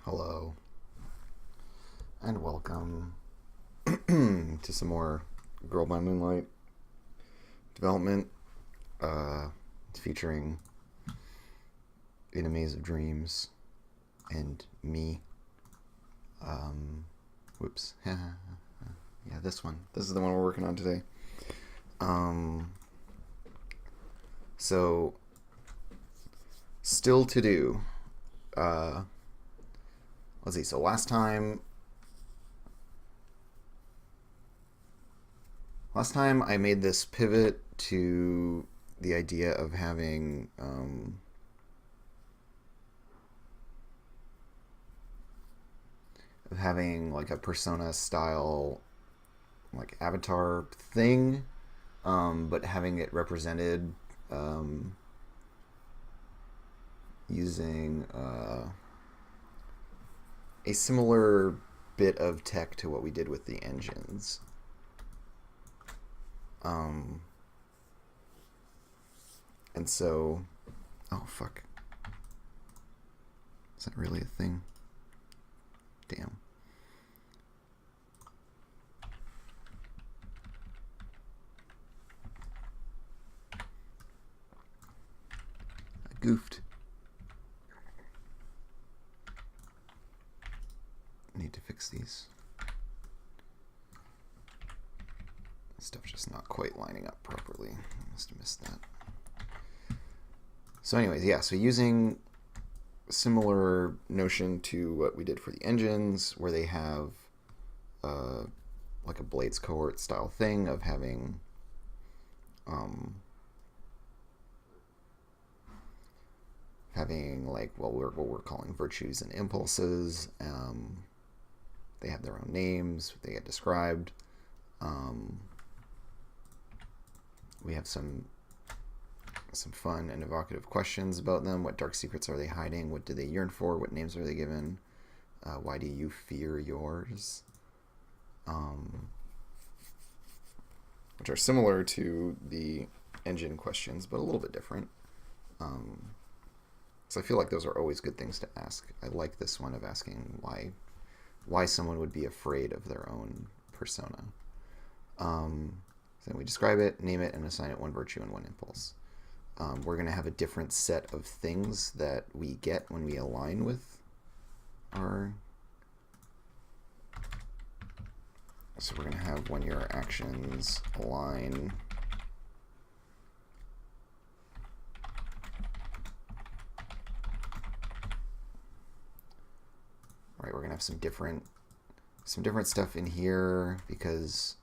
Hello, and welcome to some more Girl by Moonlight development, featuring In a Maze of Dreams and me. Whoops. Yeah, this one. This is the one we're working on today. So, still to do. Let's see. So last time I made this pivot to the idea of having like a persona style like avatar thing, but having it represented using a similar bit of tech to what we did with the engines. And so, oh fuck, is that really a thing? Damn. I goofed. Need to fix these. Stuff's just not quite lining up properly. I must have missed that. So anyways, yeah, so using similar notion to what we did for the engines, where they have like a Blades cohort style thing of having like what we're calling virtues and impulses. They have their own names. They get described. We have some fun and evocative questions about them. What dark secrets are they hiding? What do they yearn for? What names are they given? Why do you fear yours? Which are similar to the engine questions, but a little bit different. So I feel like those are always good things to ask. I like this one of asking why someone would be afraid of their own persona. So we describe it, name it, and assign it one virtue and one impulse. We're going to have a different set of things that we get when we align with our... So we're going to have when your actions align... Right, we're going to have some different stuff in here because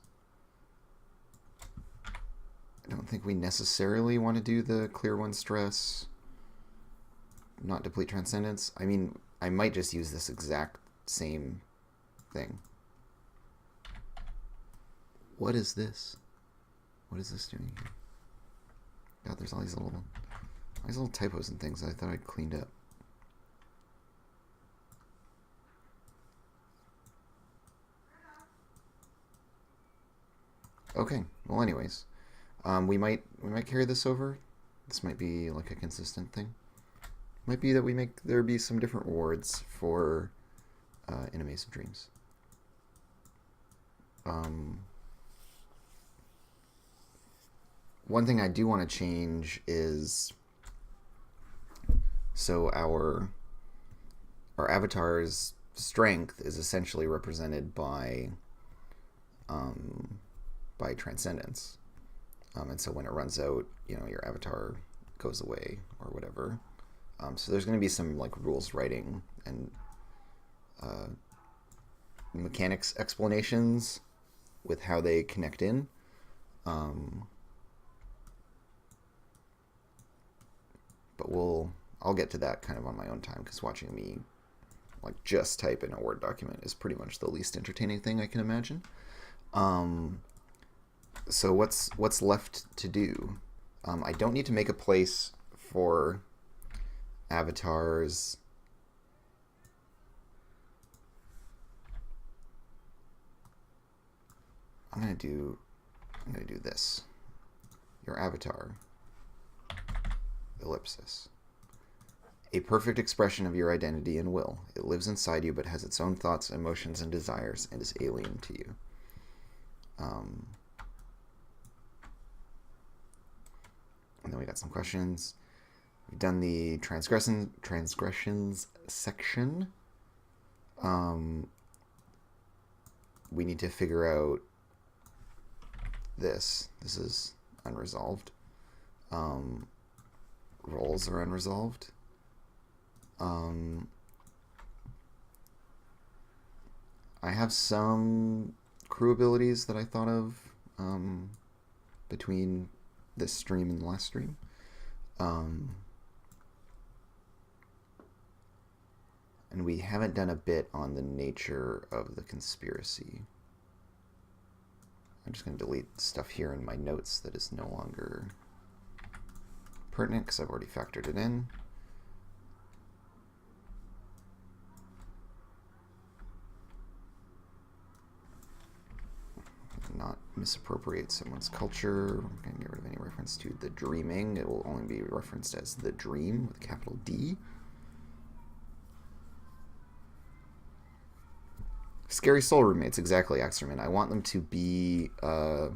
I don't think we necessarily want to do the clear one stress, not deplete transcendence. I mean, I might just use this exact same thing. What is this? What is this doing here? God, there's all these little typos and things I thought I'd cleaned up. Okay, well anyways, we might carry this over. This might be like a consistent thing. Might be that there be some different rewards for In a Maze of Dreams. One thing I do want to change is, so our avatar's strength is essentially represented by transcendence, and so when it runs out, your avatar goes away or whatever. So there's going to be some like rules writing and mechanics explanations with how they connect in. But I'll get to that kind of on my own time, because watching me like just type in a Word document is pretty much the least entertaining thing I can imagine. So what's left to do? I don't need to make a place for avatars. I'm gonna do this. Your avatar, ellipsis, A perfect expression of your identity and will. It lives inside you but has its own thoughts, emotions, and desires and is alien to you. And then we got some questions. We've done the transgressions section. We need to figure out this. This is unresolved. Roles are unresolved. I have some crew abilities that I thought of between this stream and the last stream. And we haven't done a bit on the nature of the conspiracy. I'm just going to delete stuff here in my notes that is no longer pertinent because I've already factored it in. Not misappropriate someone's culture. I'm going to get rid of any reference to the dreaming. It will only be referenced as the dream with a capital D. Scary soul roommates, exactly, Axerman. I want them to be... I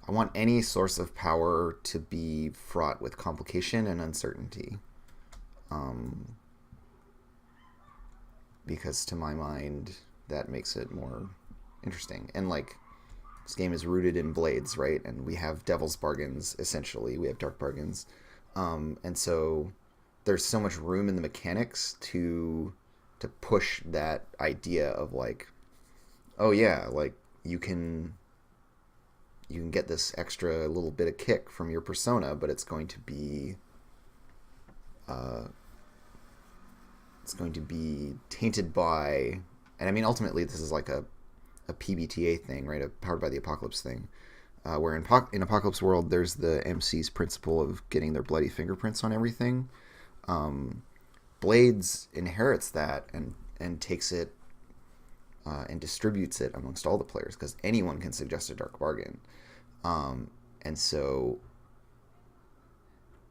want any source of power to be fraught with complication and uncertainty. Because to my mind, that makes it more interesting. And like, this game is rooted in blades, right? And we have devil's bargains, essentially. We have dark bargains. And so there's so much room in the mechanics to push that idea of like, oh yeah, like you can get this extra little bit of kick from your persona, but it's going to be tainted by, and I mean ultimately this is like a PBTA thing, right? A Powered by the Apocalypse thing, where in Apocalypse World there's the MC's principle of getting their bloody fingerprints on everything. Blades inherits that and takes it and distributes it amongst all the players because anyone can suggest a dark bargain. And so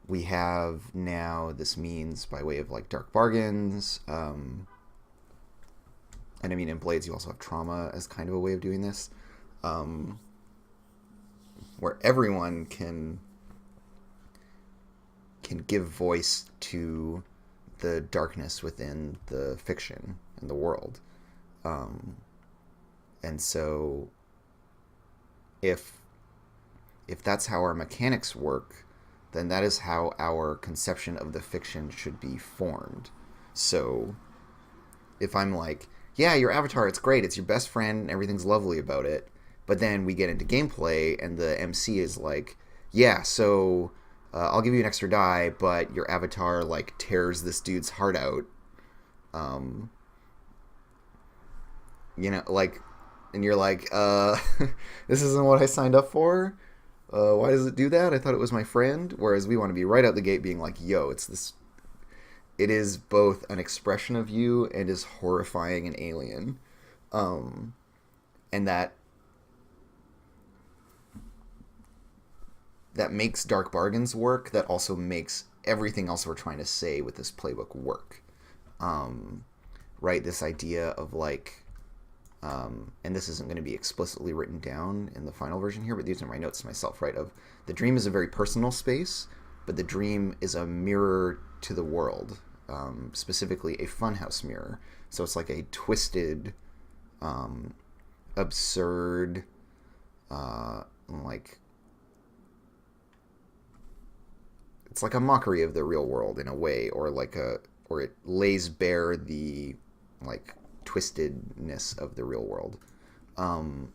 we have now this means by way of like dark bargains. And I mean, in Blades, you also have trauma as kind of a way of doing this, where everyone can give voice to the darkness within the fiction and the world. And so if that's how our mechanics work, then that is how our conception of the fiction should be formed. So if I'm like, yeah, your avatar, it's great, it's your best friend, and everything's lovely about it, but then we get into gameplay and the MC is like, yeah, so I'll give you an extra die, but your avatar like tears this dude's heart out. You know, like, and you're like, this isn't what I signed up for. Why does it do that? I thought it was my friend. Whereas we want to be right out the gate being like, yo, it's this. It is both an expression of you and is horrifying and alien. And that makes dark bargains work. That also makes everything else we're trying to say with this playbook work. Right? This idea of like, and this isn't going to be explicitly written down in the final version here, but these are my notes to myself, right? Of the dream is a very personal space, but the dream is a mirror to the world, specifically a funhouse mirror. So it's like a twisted, absurd, like, it's like a mockery of the real world in a way, or it lays bare the like twistedness of the real world. And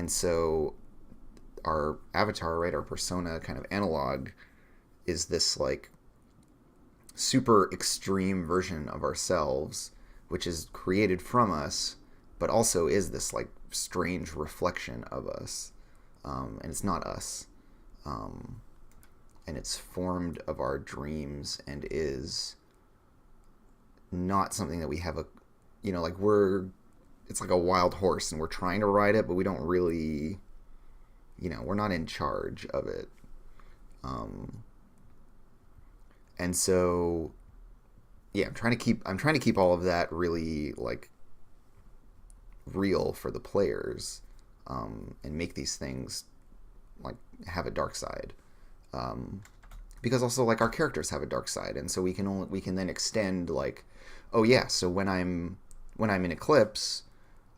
so our avatar, right, our persona kind of analog is this like super extreme version of ourselves, which is created from us, but also is this like strange reflection of us. And it's not us. And it's formed of our dreams and is not something that we have like it's like a wild horse and we're trying to ride it, but we don't really, we're not in charge of it. And so yeah, I'm trying to keep all of that really like real for the players, and make these things like have a dark side. Um, because also like our characters have a dark side, and so we can then extend like, oh yeah, so when I'm in Eclipse,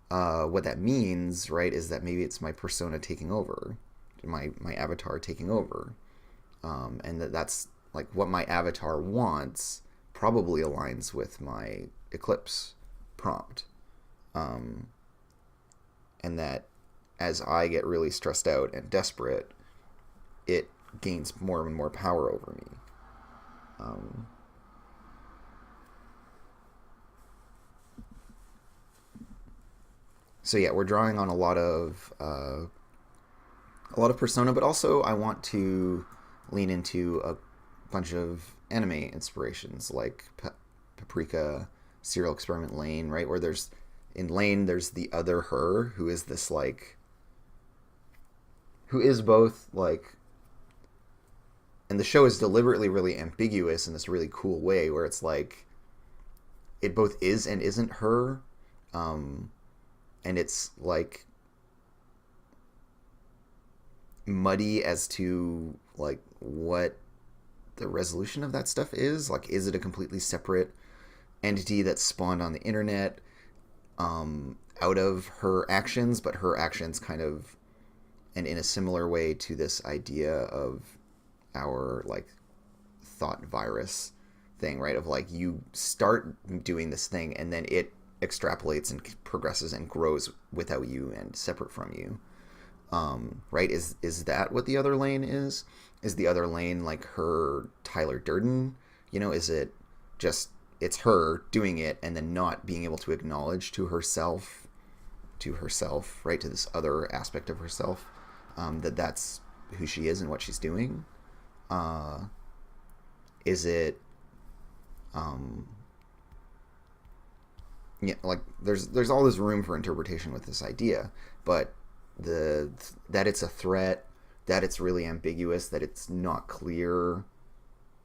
what that means, right, is that maybe it's my persona taking over, my avatar taking over, and that's like what my avatar wants probably aligns with my Eclipse prompt, um, and that as I get really stressed out and desperate, it gains more and more power over me. Um, so yeah, we're drawing on a lot of Persona, but also I want to lean into a bunch of anime inspirations like Paprika, Serial Experiment Lane, right? Where there's in Lane there's the other her who is this like who is both like, and the show is deliberately really ambiguous in this really cool way where it's like it both is and isn't her, um, and it's like muddy as to like what the resolution of that stuff is. Like, is it a completely separate entity that spawned on the internet, out of her actions, but her actions kind of, and in a similar way to this idea of our like thought virus thing, right? Of like you start doing this thing and then it extrapolates and progresses and grows without you and separate from you. Right? Is that what the other lane is? Is the other lane like her Tyler Durden? You know, is it just it's her doing it and then not being able to acknowledge to herself, right? To this other aspect of herself, that that's who she is and what she's doing. Uh, is it um, yeah, like there's all this room for interpretation with this idea, but the that it's a threat, that it's really ambiguous, that it's not clear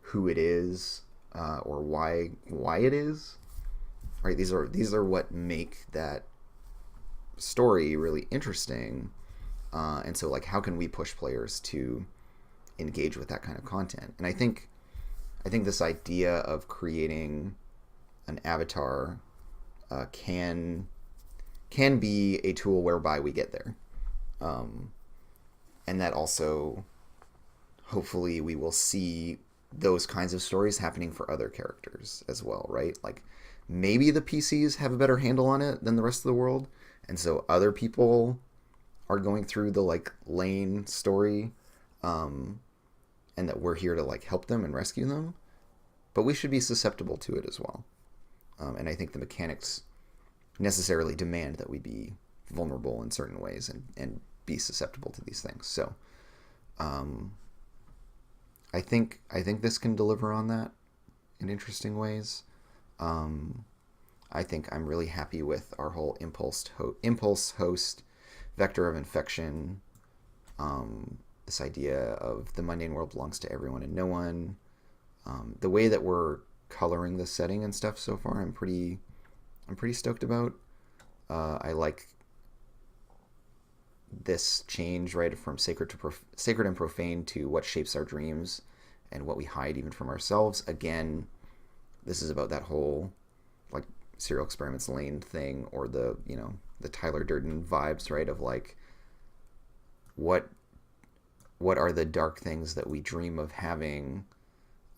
who it is, or why it is, right? These are what make that story really interesting, and so like how can we push players to engage with that kind of content? And I think this idea of creating an avatar, can be a tool whereby we get there, um, and that also hopefully we will see those kinds of stories happening for other characters as well, right? Like maybe the PCs have a better handle on it than the rest of the world, and so other people are going through the like lane story, um, and that we're here to like help them and rescue them, but we should be susceptible to it as well. And I think the mechanics necessarily demand that we be vulnerable in certain ways and be susceptible to these things. So um, I think this can deliver on that in interesting ways. Um, I think I'm really happy with our whole impulse host vector of infection. This idea of the mundane world belongs to everyone and no one. The way that we're coloring the setting and stuff so far, I'm pretty stoked about. I like this change, right, from sacred and profane to what shapes our dreams and what we hide even from ourselves. Again, this is about that whole like Serial Experiments Lane thing, or the the Tyler Durden vibes, right, of like what are the dark things that we dream of having,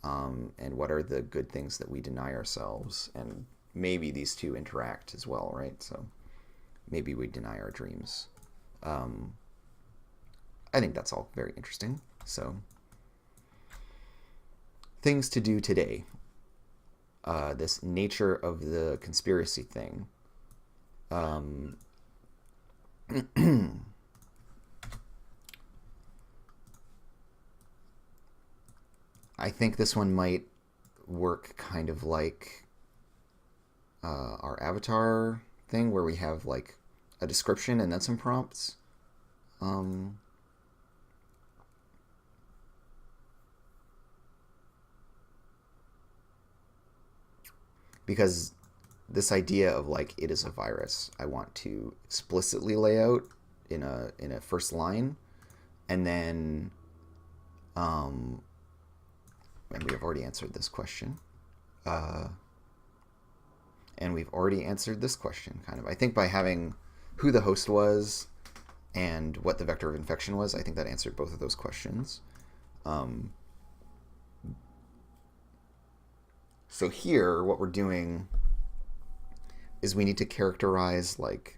and what are the good things that we deny ourselves, and maybe these two interact as well, right? So maybe we deny our dreams. um, I think that's all very interesting. So things to do today, this nature of the conspiracy thing. um, I think this one might work kind of like our avatar thing, where we have like a description and then some prompts. Um, because this idea of like it is a virus, I want to explicitly lay out in a first line, and then and we have already answered this question. And we've already answered this question, kind of. I think by having who the host was and what the vector of infection was, I think that answered both of those questions. So here, what we're doing is we need to characterize like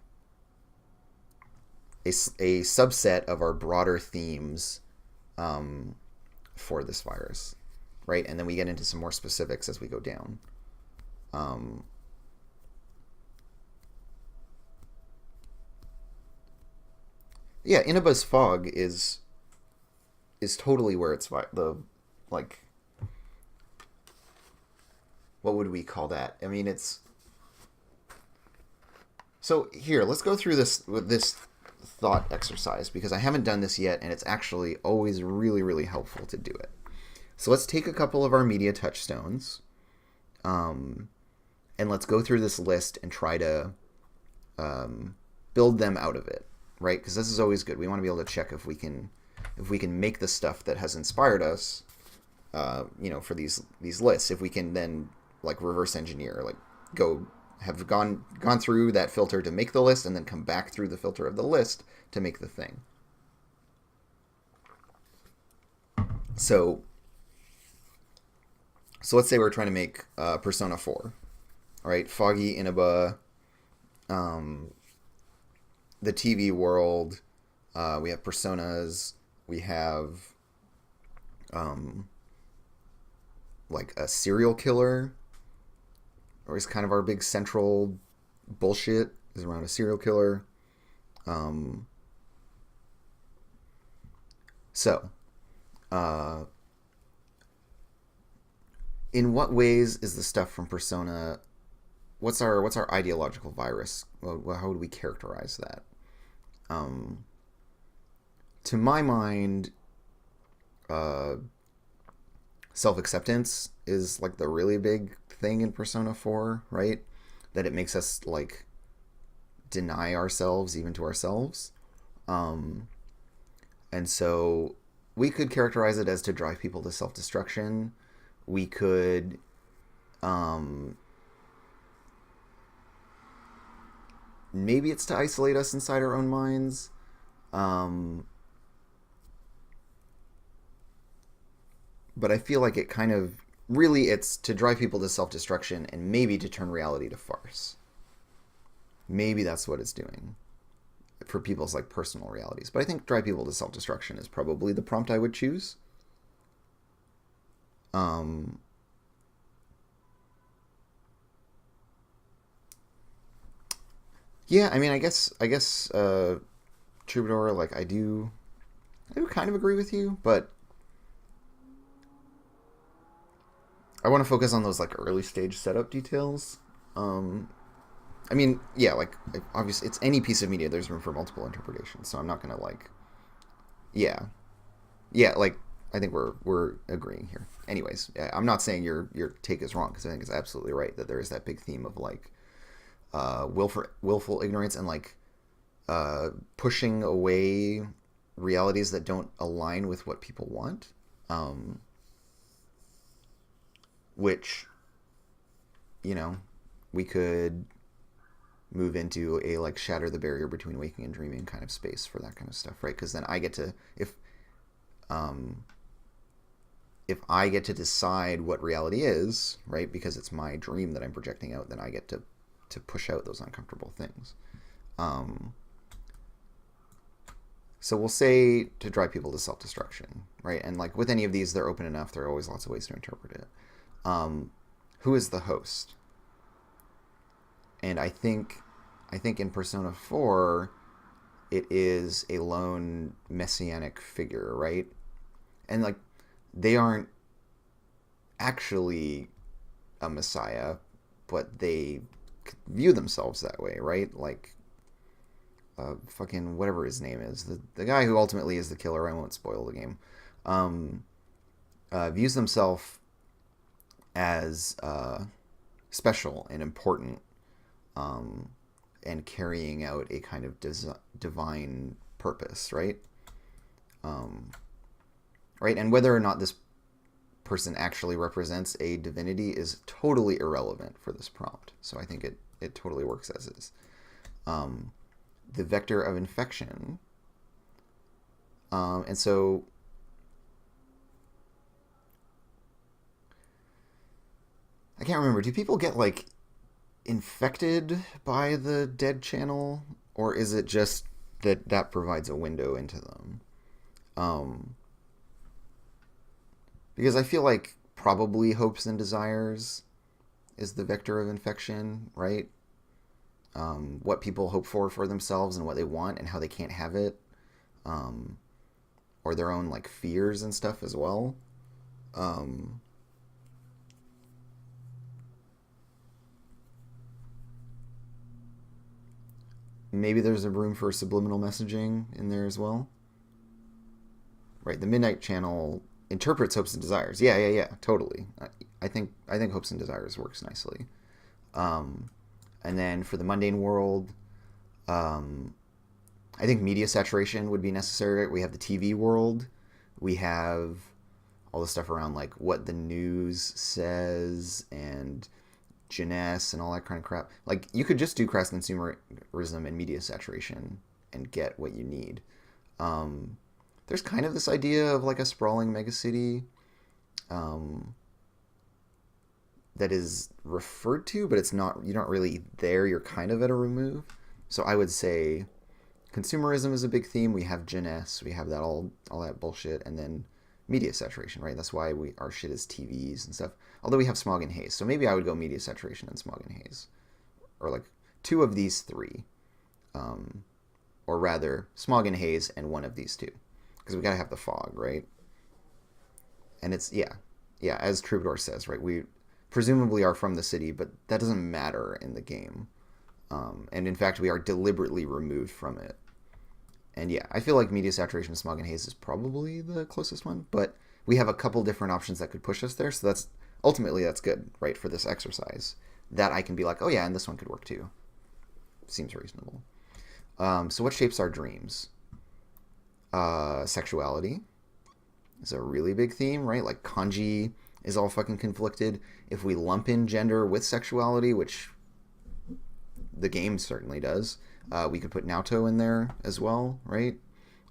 a subset of our broader themes for this virus, right? And then we get into some more specifics as we go down. Yeah, Inaba's fog is totally where it's the like. What would we call that? I mean, it's so here. Let's go through this thought exercise because I haven't done this yet, and it's actually always really, really helpful to do it. So let's take a couple of our media touchstones, and let's go through this list and try to build them out of it, right? Because this is always good. We want to be able to check if we can make the stuff that has inspired us, for these lists. If we can then like reverse engineer, like have gone through that filter to make the list, and then come back through the filter of the list to make the thing. So let's say we're trying to make Persona 4, all right? Foggy, Inaba, the TV world. We have personas. We have like a serial killer, or is kind of our big central bullshit is around a serial killer. In what ways is the stuff from Persona? What's our ideological virus? Well, how would we characterize that? To my mind, self-acceptance is like the really big thing in Persona 4, right? That it makes us like deny ourselves even to ourselves. And so we could characterize it as to drive people to self-destruction. We could maybe it's to isolate us inside our own minds. But I feel like it kind of really it's to drive people to self-destruction and maybe to turn reality to farce. Maybe that's what it's doing for people's like personal realities. But I think drive people to self-destruction is probably the prompt I would choose. Yeah, I mean, I guess Troubadour, like I do kind of agree with you, but I want to focus on those like early stage setup details. I mean, yeah, like obviously it's any piece of media. There's room for multiple interpretations, so I'm not gonna like, yeah, like I think we're agreeing here. Anyways, I'm not saying your take is wrong because I think it's absolutely right that there is that big theme of like willful ignorance and like pushing away realities that don't align with what people want. Which, we could move into a like shatter the barrier between waking and dreaming kind of space for that kind of stuff, right? Because then I get to if I get to decide what reality is, right? Because it's my dream that I'm projecting out, then I get to push out those uncomfortable things. So we'll say to drive people to self-destruction, right? And like with any of these, they're open enough. There are always lots of ways to interpret it. Who is the host? And I think in Persona 4, it is a lone messianic figure, right? And like they aren't actually a messiah, but they view themselves that way, right? Like fucking whatever his name is, the guy who ultimately is the killer. I won't spoil the game. Views themselves as special and important, and carrying out a kind of divine purpose, right? Um, right, and whether or not this person actually represents a divinity is totally irrelevant for this prompt. So I think it totally works as is. The vector of infection. And so I can't remember. Do people get like infected by the dead channel, or is it just that provides a window into them? Um, because I feel like probably hopes and desires is the vector of infection, right? What people hope for themselves and what they want and how they can't have it, um, or their own like fears and stuff as well. Um, Maybe there's a room for subliminal messaging in there as well, right? The Midnight Channel interprets hopes and desires. Yeah, totally. I think hopes and desires works nicely. Um, and then for the mundane world, um, I think media saturation would be necessary. Right? We have the TV world. We have all the stuff around like what the news says and Jeunesse and all that kind of crap. Like you could just do crass consumerism and media saturation and get what you need. Um, there's kind of this idea of like a sprawling megacity, um, that is referred to, but it's not. You're not really there. You're kind of at a remove. So I would say consumerism is a big theme. We have Jeunesse. We have that all that bullshit, and then media saturation, right? That's why our shit is TVs and stuff. Although we have smog and haze, so maybe I would go media saturation and smog and haze, or like two of these three, um, or rather smog and haze and one of these two, because we gotta have the fog, right? And it's yeah, as Troubadour says, right? We presumably are from the city, but that doesn't matter in the game. And in fact, we are deliberately removed from it. And yeah, I feel like media saturation, smog, and haze is probably the closest one, but we have a couple different options that could push us there. So that's good, right, for this exercise. That I can be like, oh yeah, and this one could work too. Seems reasonable. So what shapes our dreams? Sexuality is a really big theme, right? Like kanji is all fucking conflicted. If we lump in gender with sexuality, which the game certainly does, we could put Naoto in there as well, right?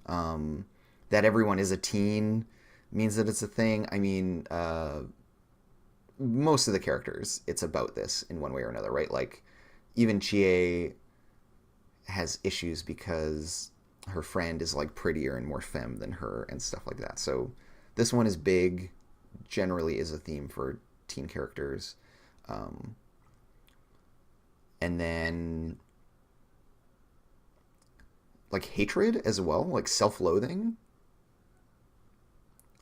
That everyone is a teen means that it's a thing. I mean, most of the characters, it's about this in one way or another, right? Like, even Chie has issues because her friend is like prettier and more femme than her and stuff like that. So this one is big, generally is a theme for teen characters. And then like hatred as well, like self-loathing.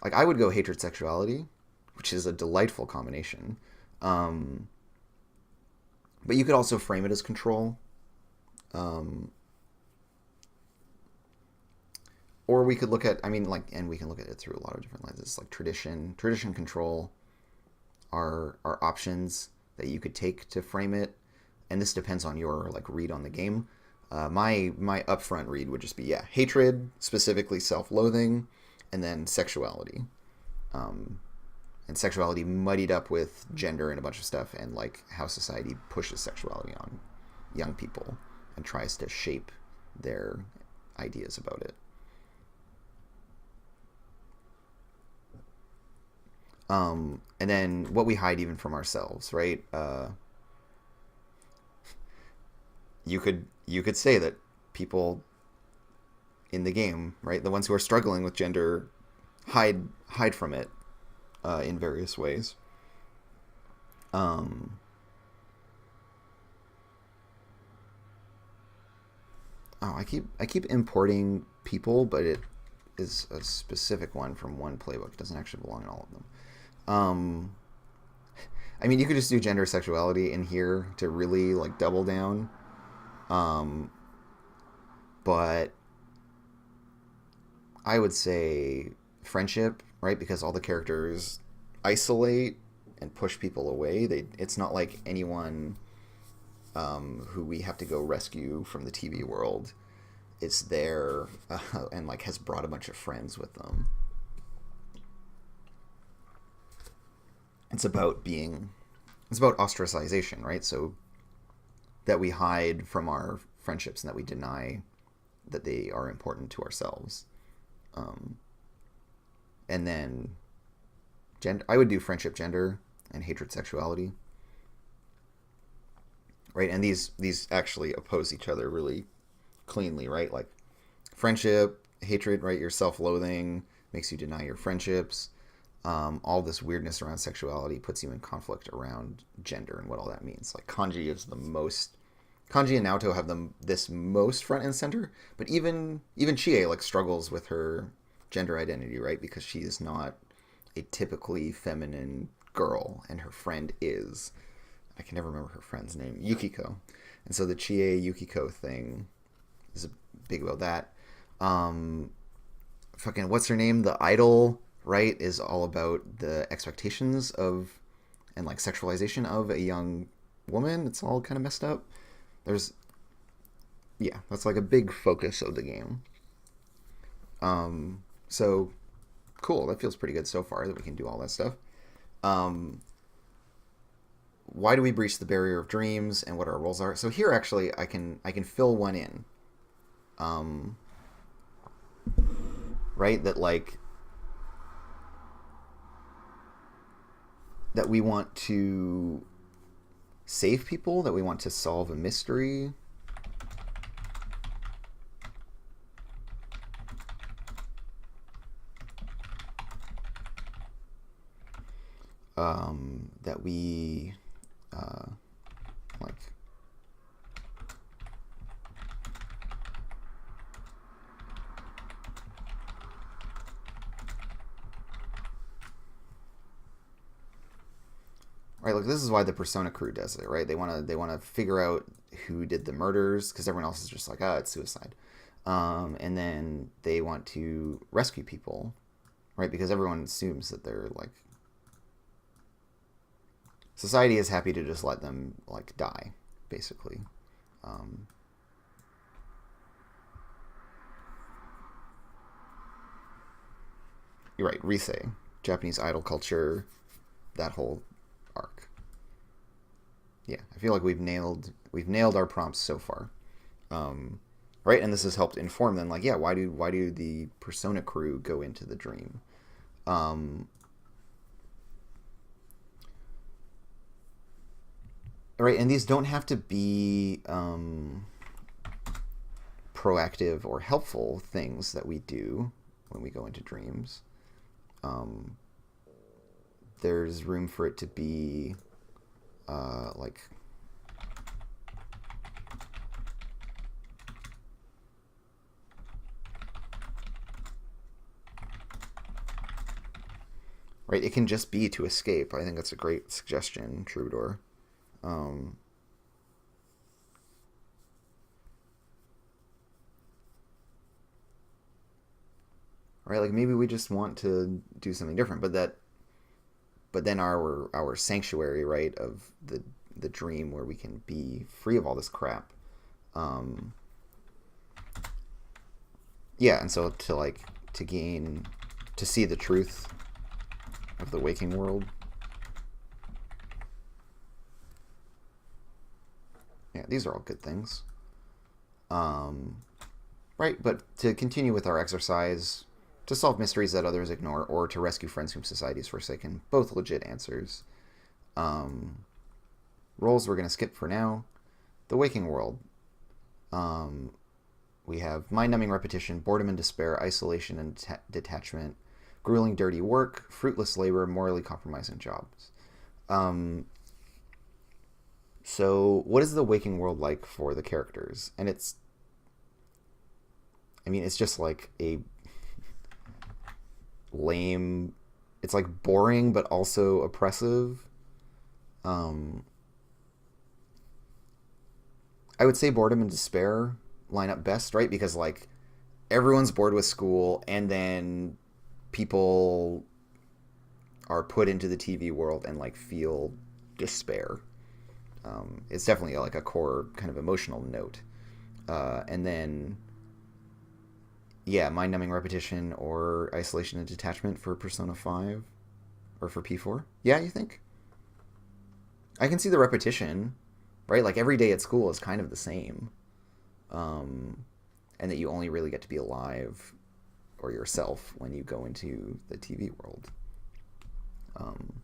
Like I would go hatred sexuality, which is a delightful combination. Um, but you could also frame it as control. Um, or we could look at, I mean, like, and we can look at it through a lot of different lenses, like tradition, control are options that you could take to frame it, and this depends on your like read on the game. My upfront read would just be hatred, specifically self-loathing, and then sexuality, um, and sexuality muddied up with gender and a bunch of stuff, and like how society pushes sexuality on young people and tries to shape their ideas about it. And then what we hide even from ourselves, right? You could say that people in the game, right, the ones who are struggling with gender, hide from it in various ways. Um, I keep importing people, but it is a specific one from one playbook. It doesn't actually belong in all of them. Um, I mean, you could just do gender sexuality in here to really like double down. Um, but I would say friendship, right? Because all the characters isolate and push people away. It's not like anyone who we have to go rescue from the TV world is there and like has brought a bunch of friends with them. It's about ostracization, right? So that we hide from our friendships and that we deny that they are important to ourselves. And then I would do friendship, gender, and hatred, sexuality. Right? And these actually oppose each other really cleanly, right? Like friendship, hatred, right? Your self-loathing makes you deny your friendships. All this weirdness around sexuality puts you in conflict around gender and what all that means. Like Kanji and Naoto have this most front and center, but even Chie like struggles with her gender identity, right? Because she is not a typically feminine girl, and her friend is. I can never remember her friend's name, Yukiko. And so the Chie Yukiko thing is big about that. Fucking what's her name? The idol, right, is all about the expectations of and like sexualization of a young woman. It's all kind of messed up. That's like a big focus of the game. So cool. That feels pretty good so far that we can do all that stuff. Why do we breach the barrier of dreams and what our roles are? So here actually I can fill one in. Right? That like that we want to save people, that we want to solve a mystery. That we like right, like this is why the Persona crew does it, right? They want to figure out who did the murders because everyone else is just like, it's suicide, and then they want to rescue people, right? Because everyone assumes that they're like society is happy to just let them like die, basically. You're right, Risei, Japanese idol culture, that whole arc. Yeah, I feel like we've nailed our prompts so far, right? And this has helped inform them. Like, yeah, why do the Persona crew go into the dream? Right, and these don't have to be proactive or helpful things that we do when we go into dreams. There's room for it to be like right, it can just be to escape. I think that's a great suggestion, Troubadour. Right, like maybe we just want to do something different, but then our sanctuary, right, of the dream where we can be free of all this crap. Yeah, and so to see the truth of the waking world. Yeah, these are all good things. Right, but to continue with our exercise, to solve mysteries that others ignore, or to rescue friends whom society has forsaken, both legit answers. Roles we're going to skip for now. The waking world. We have mind-numbing repetition, boredom and despair, isolation and detachment, grueling dirty work, fruitless labor, morally compromising jobs. So what is the waking world like for the characters? And it's just like a lame, it's like boring but also oppressive. I would say boredom and despair line up best, right? Because like everyone's bored with school, and then people are put into the TV world and like feel despair. It's definitely like a core kind of emotional note. And then, yeah, mind-numbing repetition or isolation and detachment for Persona 5 or for P4. Yeah, you think? I can see the repetition, right? Like every day at school is kind of the same. Um, and that you only really get to be alive or yourself when you go into the TV world. Um,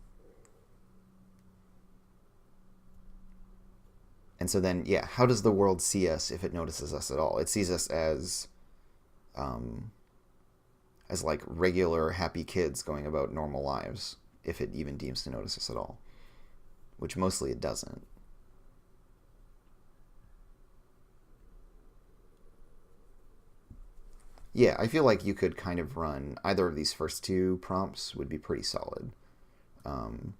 and so then, yeah, how does the world see us if it notices us at all? It sees us um, as like regular happy kids going about normal lives, if it even deems to notice us at all, which mostly it doesn't. Yeah, I feel like you could kind of run either of these first two prompts would be pretty solid. Um,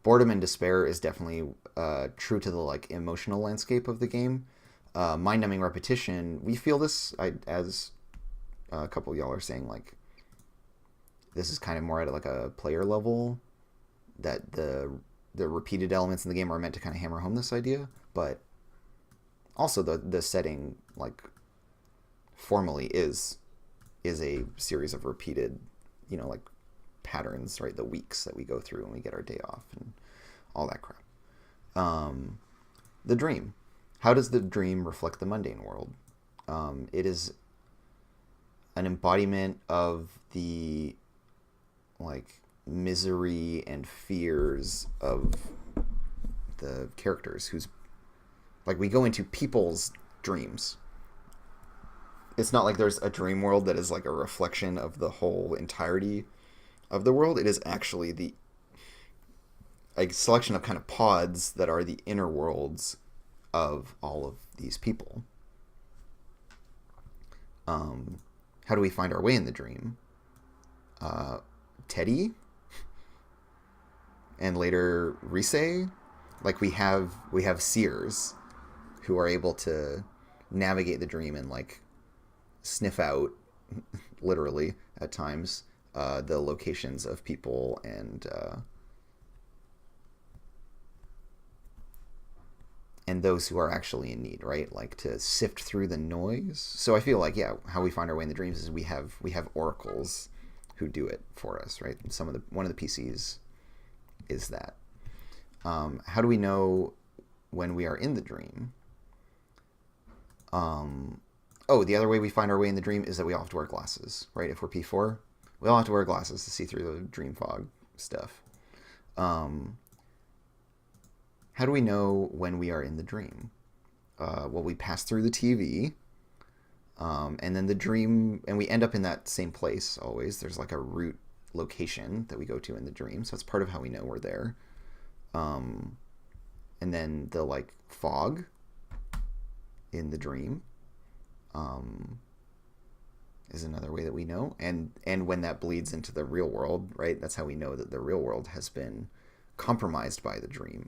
Boredom and despair is definitely true to the like emotional landscape of the game. Mind-numbing repetition, we feel this as a couple of y'all are saying, like this is kind of more at like a player level that the repeated elements in the game are meant to kind of hammer home this idea, but also the setting like formally is a series of repeated, like patterns, right? The weeks that we go through when we get our day off and all that crap. Um, the dream. How does the dream reflect the mundane world? It is an embodiment of the like misery and fears of the characters who's like we go into people's dreams. It's not like there's a dream world that is like a reflection of the whole entirety of the world. It is actually the a selection of kind of pods that are the inner worlds of all of these people. How do we find our way in the dream? Teddy and later Rise, like we have seers who are able to navigate the dream and like sniff out literally at times the locations of people and those who are actually in need, right? Like to sift through the noise. So I feel like, yeah, how we find our way in the dreams is we have oracles who do it for us, right? One of the PCs is that. How do we know when we are in the dream? The other way we find our way in the dream is that we all have to wear glasses, right? If we're P4, we all have to wear glasses to see through the dream fog stuff. How do we know when we are in the dream? Well, we pass through the TV, and then the dream, and we end up in that same place always. There's like a root location that we go to in the dream, so that's part of how we know we're there. And then the like fog in the dream is another way that we know, and when that bleeds into the real world, right? That's how we know that the real world has been compromised by the dream.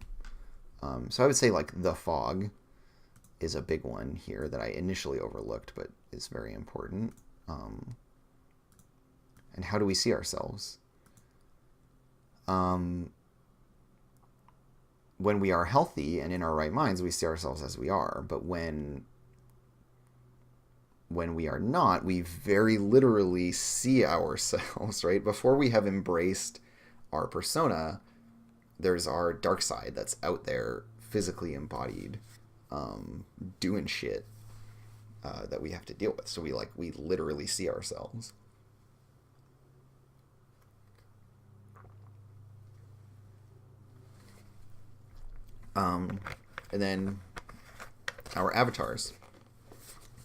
So I would say like the fog is a big one here that I initially overlooked, but is very important. And how do we see ourselves? When we are healthy and in our right minds, we see ourselves as we are. But when we are not, we very literally see ourselves, right? Before we have embraced our persona, there's our dark side that's out there, physically embodied, doing shit that we have to deal with. So we literally see ourselves. And then our avatars.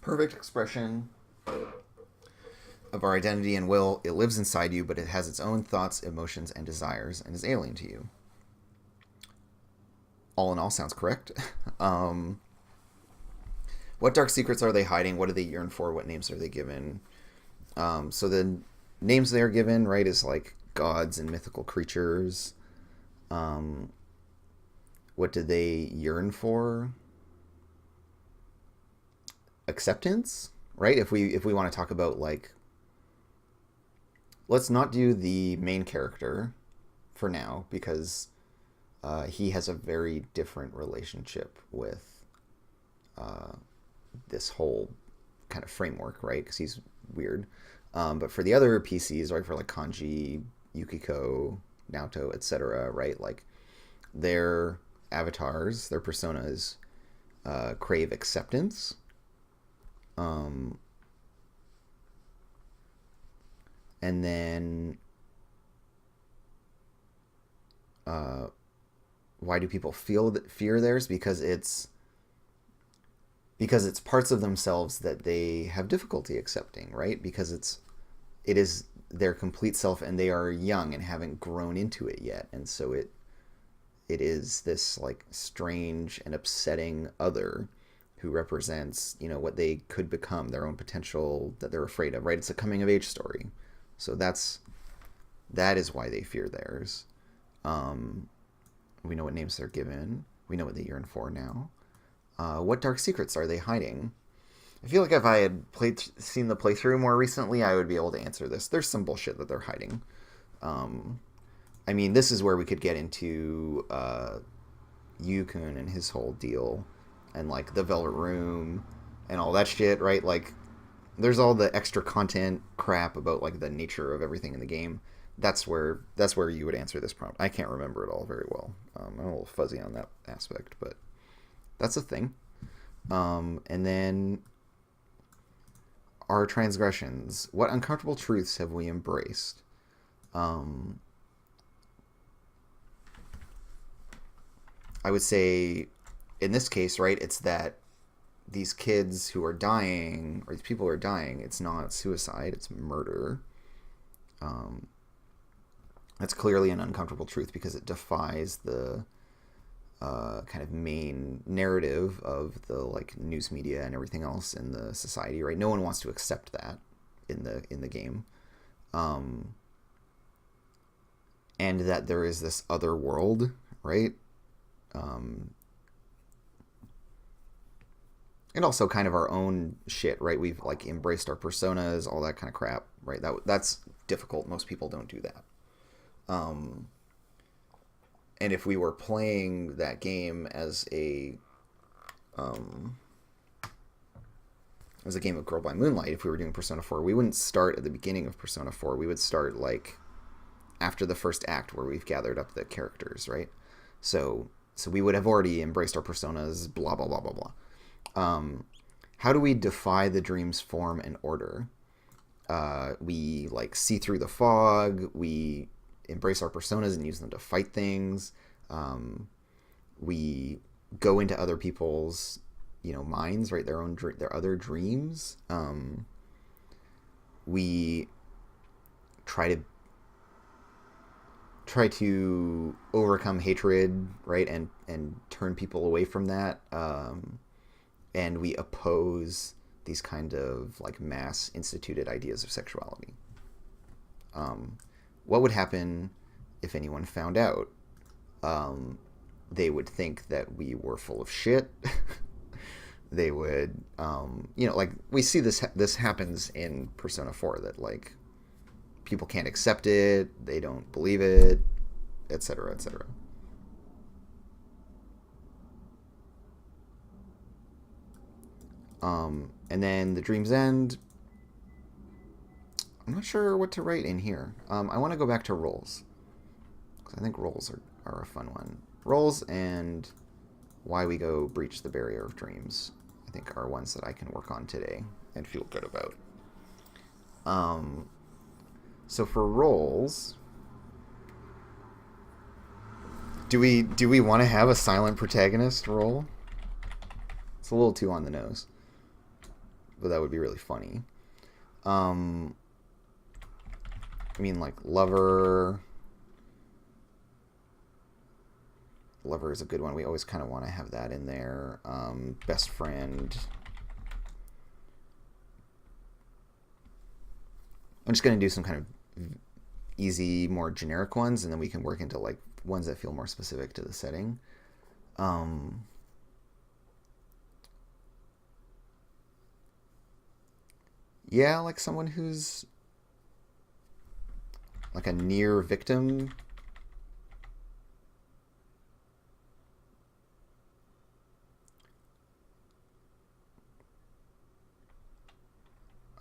Perfect expression of our identity and will. It lives inside you, but it has its own thoughts, emotions, and desires, and is alien to you. All in all, sounds correct. What dark secrets are they hiding? What do they yearn for? What names are they given? So the names they are given, right, is like gods and mythical creatures. What do they yearn for? Acceptance, right? If we want to talk about like, let's not do the main character for now because he has a very different relationship with this whole kind of framework, right? Because he's weird. But for the other PCs, right, for like Kanji, Yukiko, Naoto, etc., right, like their avatars, their personas crave acceptance. And then why do people fear theirs? Because it's parts of themselves that they have difficulty accepting, right? Because it is their complete self, and they are young and haven't grown into it yet, and so it is this like strange and upsetting other who represents, you know, what they could become, their own potential that they're afraid of, right? It's a coming of age story. So that is why they fear theirs. We know what names they're given. We know what they yearn for now. What dark secrets are they hiding? I feel like if I had seen the playthrough more recently, I would be able to answer this. There's some bullshit that they're hiding. I mean, this is where we could get into Yukun and his whole deal, and like the Velvet Room and all that shit, right? Like, there's all the extra content crap about like the nature of everything in the game. That's where you would answer this prompt. I can't remember it all very well. I'm a little fuzzy on that aspect, but that's a thing. And then our transgressions. What uncomfortable truths have we embraced? I would say, in this case, right, it's that these kids who are dying, or these people who are dying, it's not suicide, it's murder. That's clearly an uncomfortable truth because it defies the kind of main narrative of the like news media and everything else in the society, right? No one wants to accept that in the game, and that there is this other world, right? And also kind of our own shit, right? We've like embraced our personas, all that kind of crap, right? That's difficult. Most people don't do that. And if we were playing that game as a game of Girl by Moonlight, if we were doing Persona 4, we wouldn't start at the beginning of Persona 4. We would start like after the first act where we've gathered up the characters, right? So we would have already embraced our personas, blah, blah, blah, blah, blah. How do we defy the dream's form and order? We like see through the fog. We embrace our personas and use them to fight things. We go into other people's, you know, minds, right? Their other dreams. We try to overcome hatred, right? And turn people away from that. And we oppose these kind of like mass instituted ideas of sexuality. What would happen if anyone found out? They would think that we were full of shit. They would, you know, like we see this happens in Persona 4, that like people can't accept it, they don't believe it, etc., etc. And then the dream's end. I'm not sure what to write in here. I want to go back to roles, because I think roles are a fun one. Roles and why we go breach the barrier of dreams, I think, are ones that I can work on today and feel good about. So for roles, do we want to have a silent protagonist role? It's a little too on the nose, but that would be really funny. I mean, like lover is a good one. We always kind of want to have that in there. Best friend. I'm just going to do some kind of easy, more generic ones, and then we can work into like ones that feel more specific to the setting. Yeah, like someone who's like a near victim,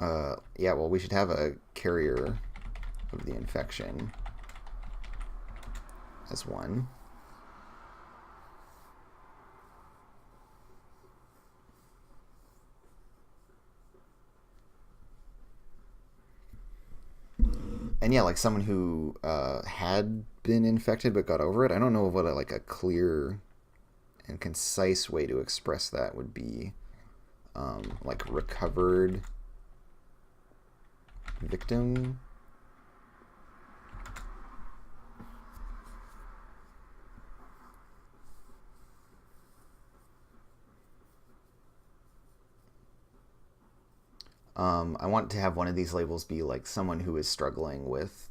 Yeah, well, we should have a carrier of the infection as one. And yeah, like someone who had been infected but got over it. I don't know what like a clear and concise way to express that would be. Like recovered victim. I want to have one of these labels be like someone who is struggling with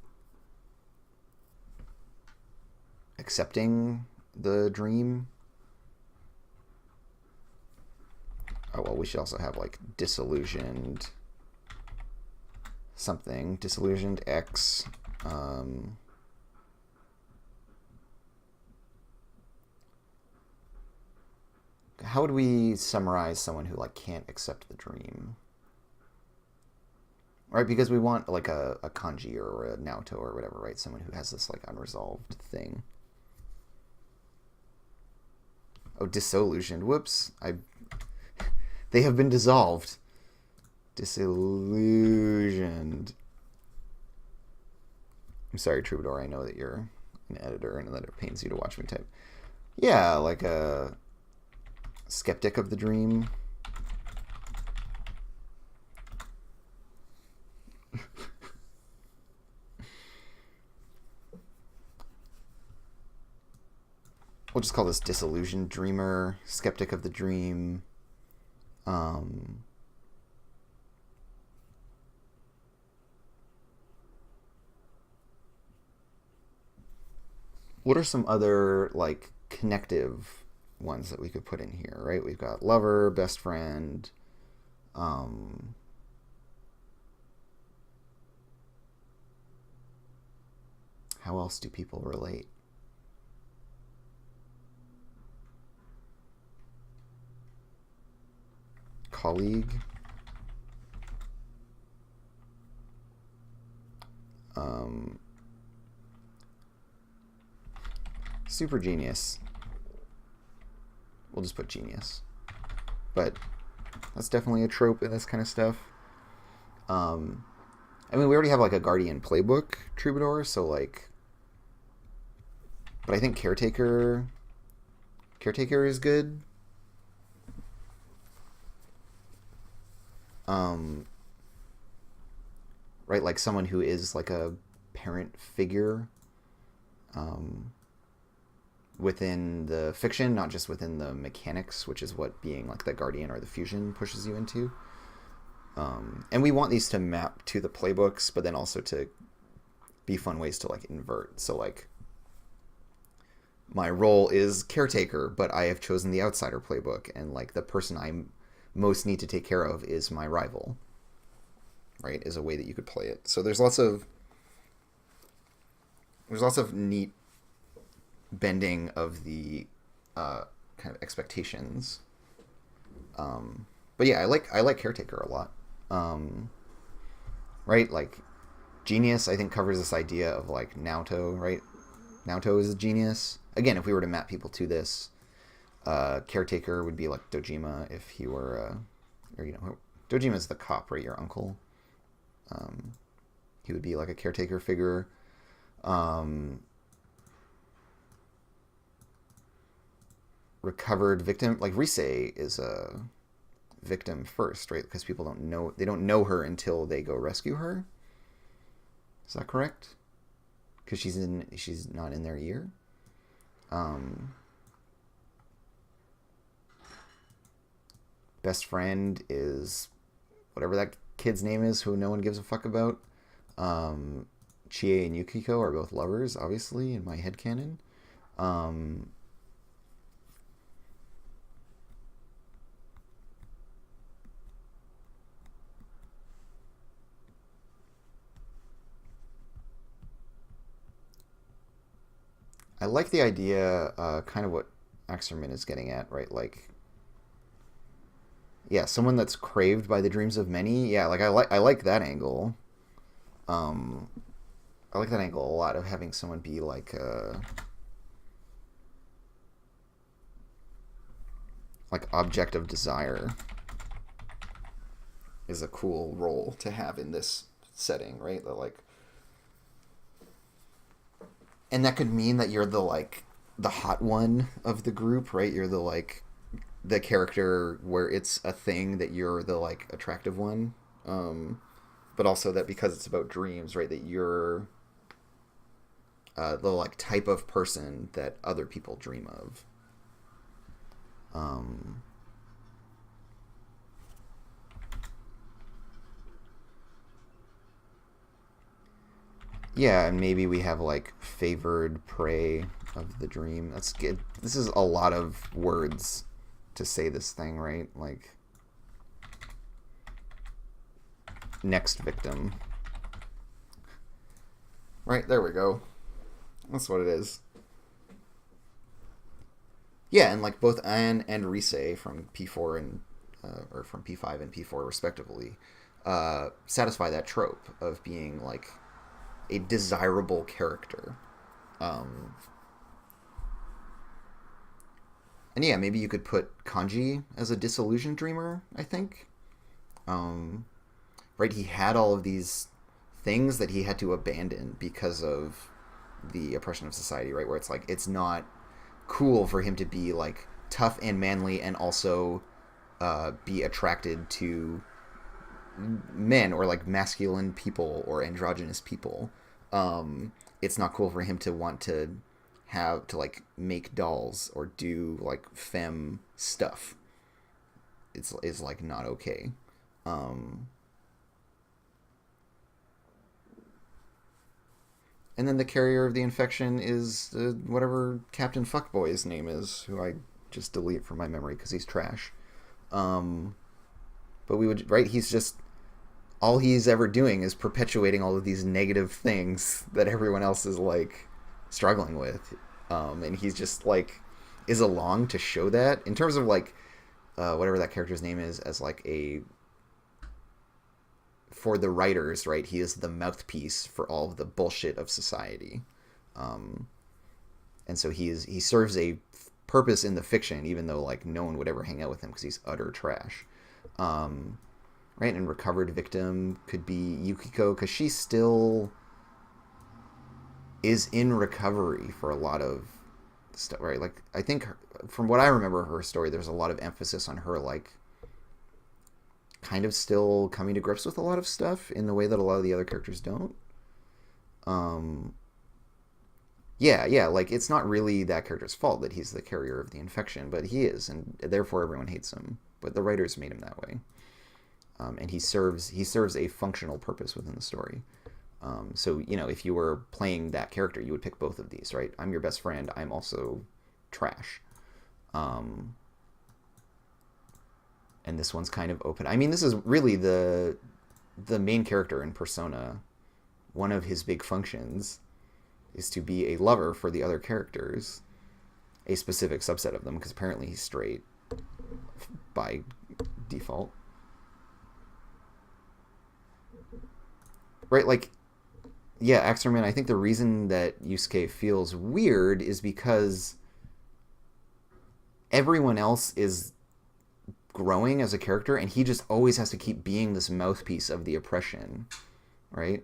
accepting the dream. Oh, well, we should also have like disillusioned something. Disillusioned X. How would we summarize someone who like can't accept the dream? Right, because we want like a kanji or a Naoto or whatever, right? Someone who has this like unresolved thing. Oh, disillusioned. Whoops. They have been dissolved. Disillusioned. I'm sorry, Troubadour. I know that you're an editor and that it pains you to watch me type. Yeah, like a skeptic of the dream. We'll just call this disillusioned dreamer, skeptic of the dream. What are some other like connective ones that we could put in here, right? We've got lover, best friend. How else do people relate? Colleague. Super genius. We'll just put genius. But that's definitely a trope in this kind of stuff. I mean, we already have like a Guardian playbook Troubadour, so like. But I think Caretaker is good. Right, like someone who is like a parent figure within the fiction, not just within the mechanics, which is what being like the Guardian or the Fusion pushes you into. And we want these to map to the playbooks, but then also to be fun ways to like invert. So like my role is caretaker, but I have chosen the outsider playbook, and like the person I most need to take care of is my rival. Right, is a way that you could play it. So there's lots of neat bending of the kind of expectations. But yeah, I like caretaker a lot. Right, like genius I think covers this idea of like Naoto, right? Naoto is a genius. Again, if we were to map people to this, caretaker would be like Dojima if he were, or you know, Dojima's the cop, right? Your uncle. He would be like a caretaker figure. Recovered victim, like Rise is a victim first, right? Because people they don't know her until they go rescue her. Is that correct? Because she's not in their year. Best friend is whatever that kid's name is who no one gives a fuck about. Chie and Yukiko are both lovers, obviously, in my headcanon. I like the idea, kind of what Axerman is getting at, right? Like, Yeah, someone that's craved by the dreams of many. Yeah, like I like that angle. Um, I like that angle a lot of having someone be like object of desire is a cool role to have in this setting, right? That like, and that could mean that you're the like the hot one of the group, right? You're the like the character where it's a thing that you're the like attractive one. But also that because it's about dreams, right? That you're the like type of person that other people dream of. Um, yeah, and maybe we have like favored prey of the dream. That's good. This is a lot of words to say this thing, right? Like next victim. Right, there we go. That's what it is. Yeah, and like both Anne and Rise from P4 and or from P5 and P4 respectively satisfy that trope of being like a desirable character. Um, and yeah, maybe you could put Kanji as a disillusioned dreamer, I think. Um, right, he had all of these things that he had to abandon because of the oppression of society, right? Where it's like it's not cool for him to be like tough and manly and also be attracted to men or like masculine people or androgynous people. It's not cool for him to want to have to like make dolls or do like femme stuff. It's is like not okay. Um, and then the carrier of the infection is whatever Captain Fuckboy's name is, who I just delete from my memory because he's trash. Um, but we would right. He's just all he's ever doing is perpetuating all of these negative things that everyone else is like struggling with, and he's just like is along to show that in terms of like whatever that character's name is as like a for the writers, right? He is the mouthpiece for all of the bullshit of society, um, and so he serves a purpose in the fiction, even though like no one would ever hang out with him because he's utter trash. Um, right, and recovered victim could be Yukiko because she still is in recovery for a lot of stuff, right? Like I think from what I remember her story, there's a lot of emphasis on her like kind of still coming to grips with a lot of stuff in the way that a lot of the other characters don't. Um, yeah, like it's not really that character's fault that he's the carrier of the infection, but he is, and therefore everyone hates him. But the writers made him that way, and he serves a functional purpose within the story. So you know, if you were playing that character, you would pick both of these, right? I'm your best friend. I'm also trash. Um, and this one's kind of open. I mean, this is really the main character in Persona. One of his big functions is to be a lover for the other characters, a specific subset of them, because apparently he's straight by default. Right, like, yeah, Axerman, I think the reason that Yusuke feels weird is because everyone else is growing as a character and he just always has to keep being this mouthpiece of the oppression, right?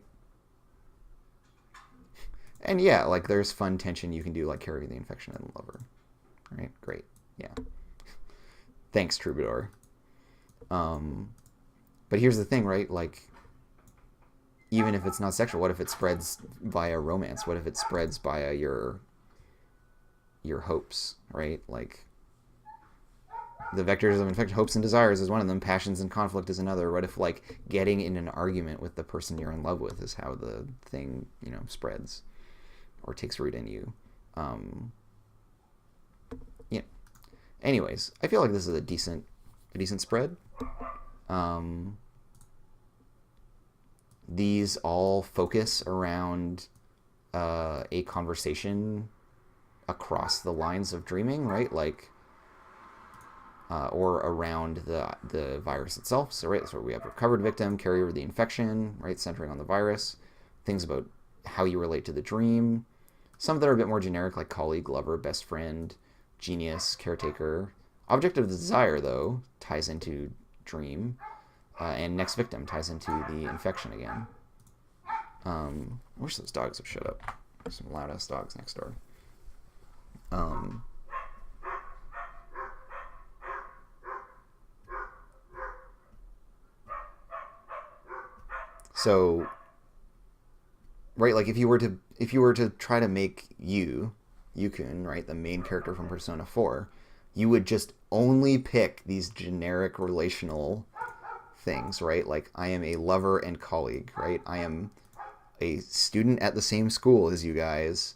And yeah, like there's fun tension you can do like carry the infection and lover. Right? Great. Yeah. Thanks, Troubadour. Um but here's the thing, right? Like even if it's not sexual, what if it spreads via romance? What if it spreads via your hopes, right? Like the vectors of infection, hopes and desires is one of them, passions and conflict is another. What if like getting in an argument with the person you're in love with is how the thing, you know, spreads or takes root in you? Yeah. Anyways, I feel like this is a decent spread. Um, these all focus around a conversation across the lines of dreaming, right? Like or around the virus itself. So right, so we have recovered victim, carrier of the infection, right, centering on the virus. Things about how you relate to the dream. Some that are a bit more generic, like colleague, lover, best friend, genius, caretaker. Object of desire, though, ties into dream, and next victim ties into the infection again. I wish those dogs would shut up. There's some loud ass dogs next door. So, right, like if you were to try to make Yukun, right, the main character from Persona 4, you would just only pick these generic relational things, right? Like I am a lover and colleague, right? I am a student at the same school as you guys,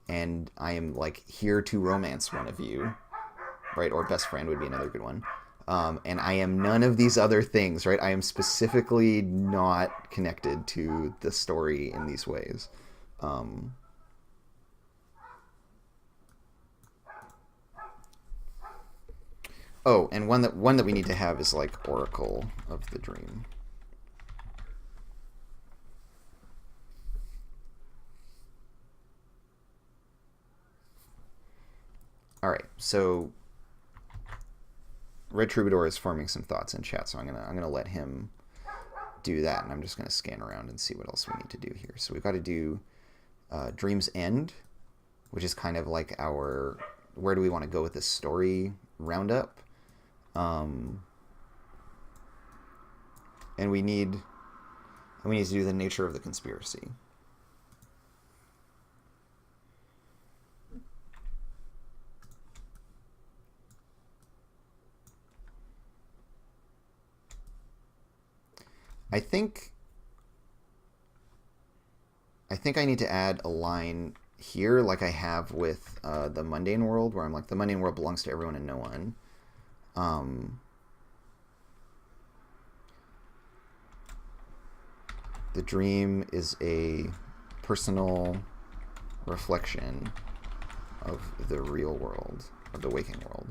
and I am like here to romance one of you, right? Or best friend would be another good one. And I am none of these other things, right? I am specifically not connected to the story in these ways. Oh, and one that we need to have is like Oracle of the Dream. All right, so Red Troubadour is forming some thoughts in chat, so I'm gonna let him do that, and I'm just gonna scan around and see what else we need to do here. So we've got to do Dream's End, which is kind of like our where do we want to go with this story roundup, and we need to do the nature of the conspiracy. I think I need to add a line here like I have with the mundane world, where I'm like, the mundane world belongs to everyone and no one. The dream is a personal reflection of the real world, of the waking world.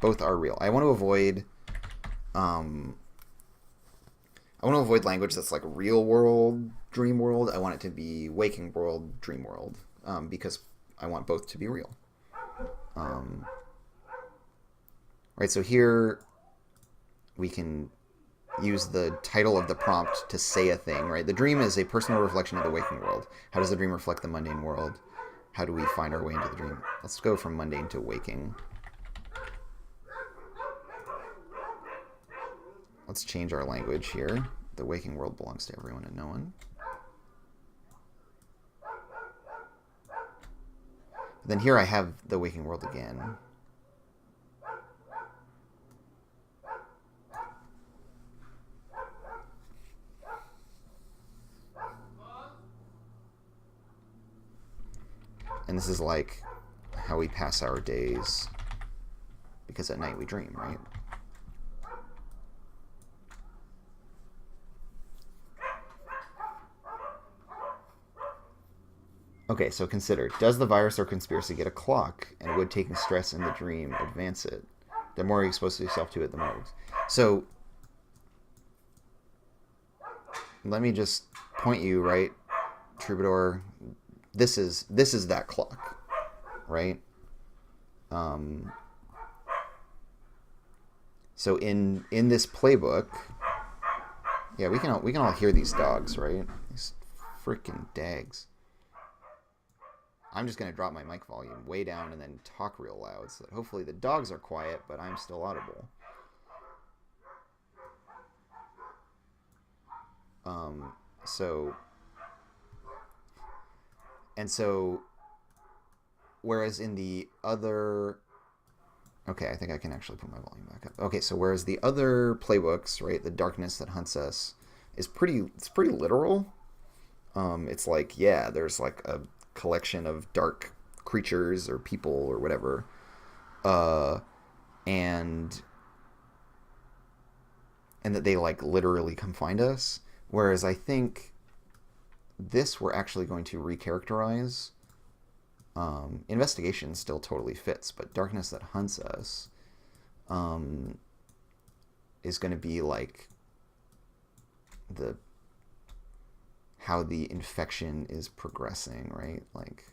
Both are real. I want to avoid language that's like real world, dream world. I want it to be waking world, dream world, because I want both to be real. Right, so here we can use the title of the prompt to say a thing, right? The dream is a personal reflection of the waking world. How does the dream reflect the mundane world? How do we find our way into the dream? Let's go from mundane to waking. Let's change our language here. The waking world belongs to everyone and no one. Then here I have the waking world again. And this is like how we pass our days, because at night we dream, right? Okay, so consider, does the virus or conspiracy get a clock, and would taking stress in the dream advance it? The more you expose yourself to it, the more. So let me just point you, right, Troubadour. This is that clock, right? So in this playbook, yeah, we can all hear these dogs, right? These freaking dags. I'm just gonna drop my mic volume way down and then talk real loud, so that hopefully the dogs are quiet, but I'm still audible. So whereas in the other, okay, I think I can actually put my volume back up. Okay, so whereas the other playbooks, right, the darkness that hunts us is pretty literal. It's like, yeah, there's like a collection of dark creatures or people or whatever, and that they like literally come find us. Whereas I think this we're actually going to recharacterize. Investigation still totally fits, but darkness that hunts us um, is going to be like the how the infection is progressing, right? Like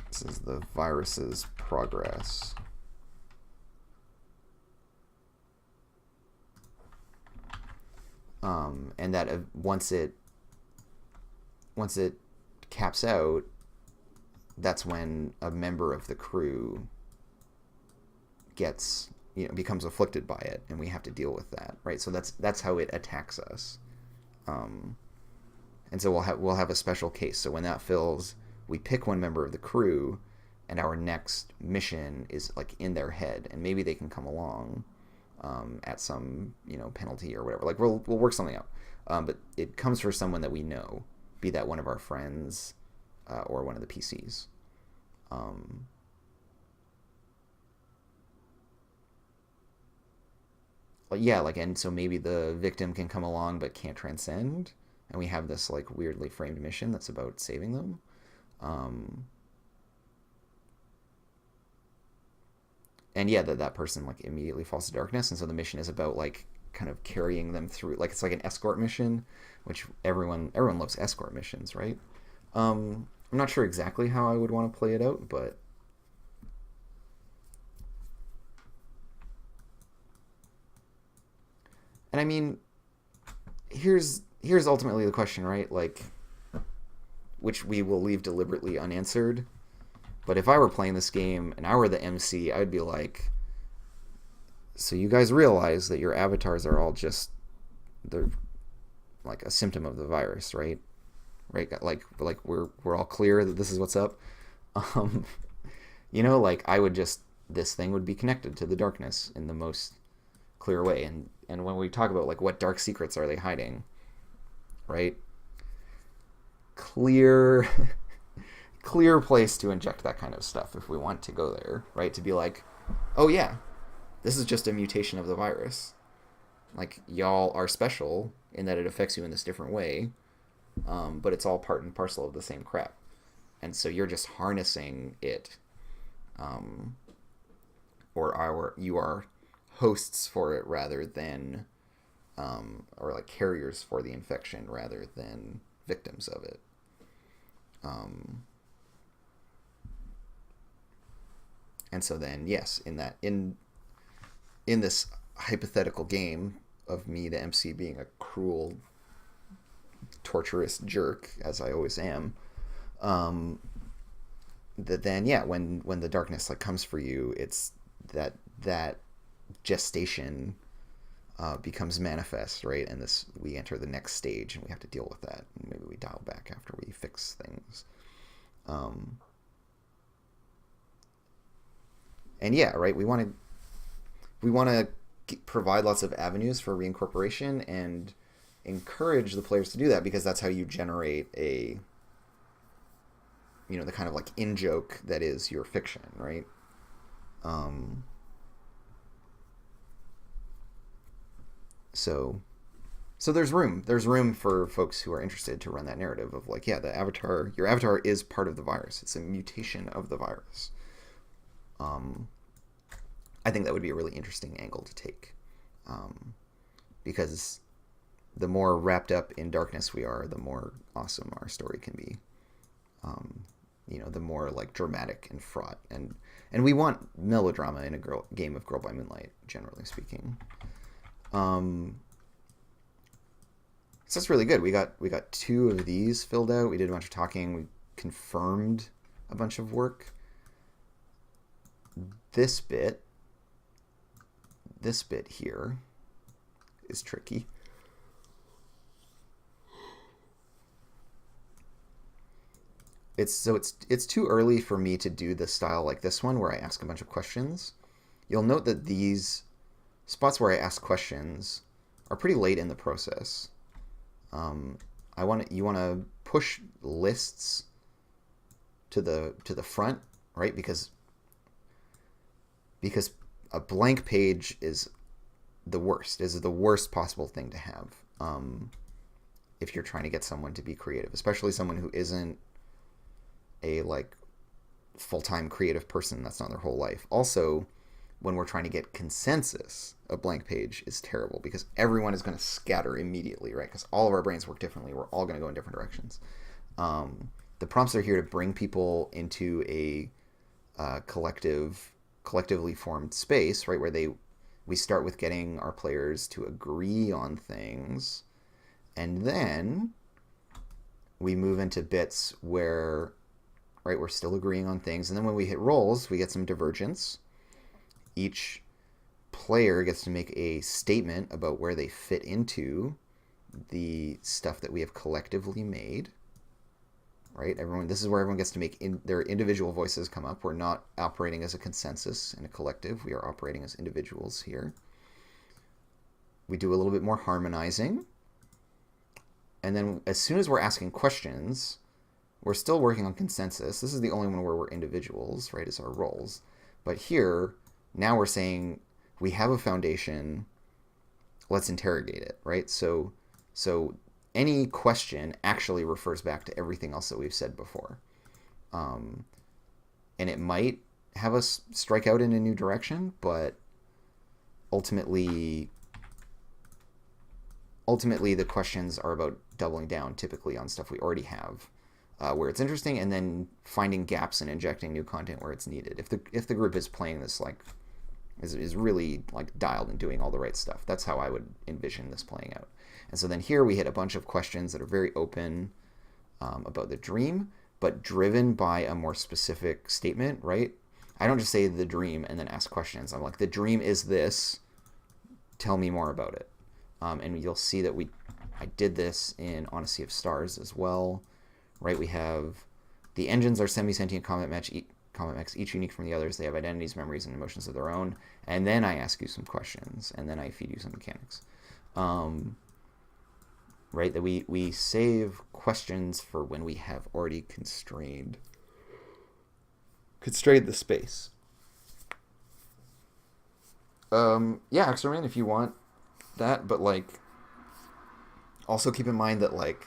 this is the virus's progress. And that once it caps out, that's when a member of the crew gets, becomes afflicted by it, and we have to deal with that, right? So that's how it attacks us. And so we'll have a special case. So when that fills, we pick one member of the crew, and our next mission is like in their head, and maybe they can come along at some penalty or whatever. Like we'll work something out. But it comes for someone that we know, be that one of our friends or one of the PCs. And so maybe the victim can come along but can't transcend, and we have this like weirdly framed mission that's about saving them. And that person like immediately falls to darkness, and so the mission is about like kind of carrying them through, like it's like an escort mission, which everyone loves escort missions, right? I'm not sure exactly how I would want to play it out, but and I mean, here's ultimately the question, right? Like, which we will leave deliberately unanswered. But if I were playing this game and I were the MC, I'd be like, so you guys realize that your avatars are all just, they're like a symptom of the virus, right? Right? Like we're all clear that this is what's up. Like I would just, this thing would be connected to the darkness in the most clear way. And when we talk about like what dark secrets are they hiding, right? Clear place to inject that kind of stuff if we want to go there, right? To be like, oh yeah, this is just a mutation of the virus. Like, y'all are special in that it affects you in this different way, but it's all part and parcel of the same crap. And so you're just harnessing it, or you are hosts for it rather than, or like carriers for the infection rather than victims of it. And so then, yes, in this hypothetical game of me, the MC, being a cruel, torturous jerk, as I always am, that then, when the darkness like comes for you, it's that gestation becomes manifest, right? And we enter the next stage, and we have to deal with that. And maybe we dial back after we fix things. And right, we want to provide lots of avenues for reincorporation and encourage the players to do that, because that's how you generate the kind of like in-joke that is your fiction, right? So there's room for folks who are interested to run that narrative of like, your avatar is part of the virus. It's a mutation of the virus. I think that would be a really interesting angle to take, because the more wrapped up in darkness we are, the more awesome our story can be. The more like dramatic and fraught, and we want melodrama in a game of Girl by Moonlight, generally speaking. So that's really good. We got 2 of these filled out. We did a bunch of talking. We confirmed a bunch of work. This bit here is tricky. It's too early for me to do the style like this one where I ask a bunch of questions. You'll note that these spots where I ask questions are pretty late in the process. You want to push lists to the front, right? Because a blank page is the worst. Is the worst possible thing to have if you're trying to get someone to be creative, especially someone who isn't a like full-time creative person. That's not their whole life. Also, when we're trying to get consensus, a blank page is terrible because everyone is going to scatter immediately, right? Because all of our brains work differently. We're all going to go in different directions. The prompts are here to bring people into a collectively formed space, right, where we start with getting our players to agree on things, and then we move into bits where, right, we're still agreeing on things, and then when we hit rolls, we get some divergence. Each player gets to make a statement about where they fit into the stuff that we have collectively made. Right, everyone. This is where everyone gets to make their individual voices come up. We're not operating as a consensus in a collective. We are operating as individuals here. We do a little bit more harmonizing, and then as soon as we're asking questions, we're still working on consensus. This is the only one where we're individuals, right? Is our roles, but here now we're saying we have a foundation. Let's interrogate it, right? So any question actually refers back to everything else that we've said before. And it might have us strike out in a new direction, but ultimately the questions are about doubling down typically on stuff we already have, where it's interesting, and then finding gaps and injecting new content where it's needed. If the group is playing this like is really like dialed and doing all the right stuff. That's how I would envision this playing out. And so then here we hit a bunch of questions that are very open about the dream, but driven by a more specific statement, right? I don't just say the dream and then ask questions. I'm like, the dream is this. Tell me more about it. And you'll see that I did this in On a Sea of Stars as well, right? We have the engines are semi-sentient combat mechs, each unique from the others. They have identities, memories, and emotions of their own. And then I ask you some questions, and then I feed you some mechanics. Right, that we save questions for when we have already constrained the space. Yeah, Exorman, if you want that, but like also keep in mind that like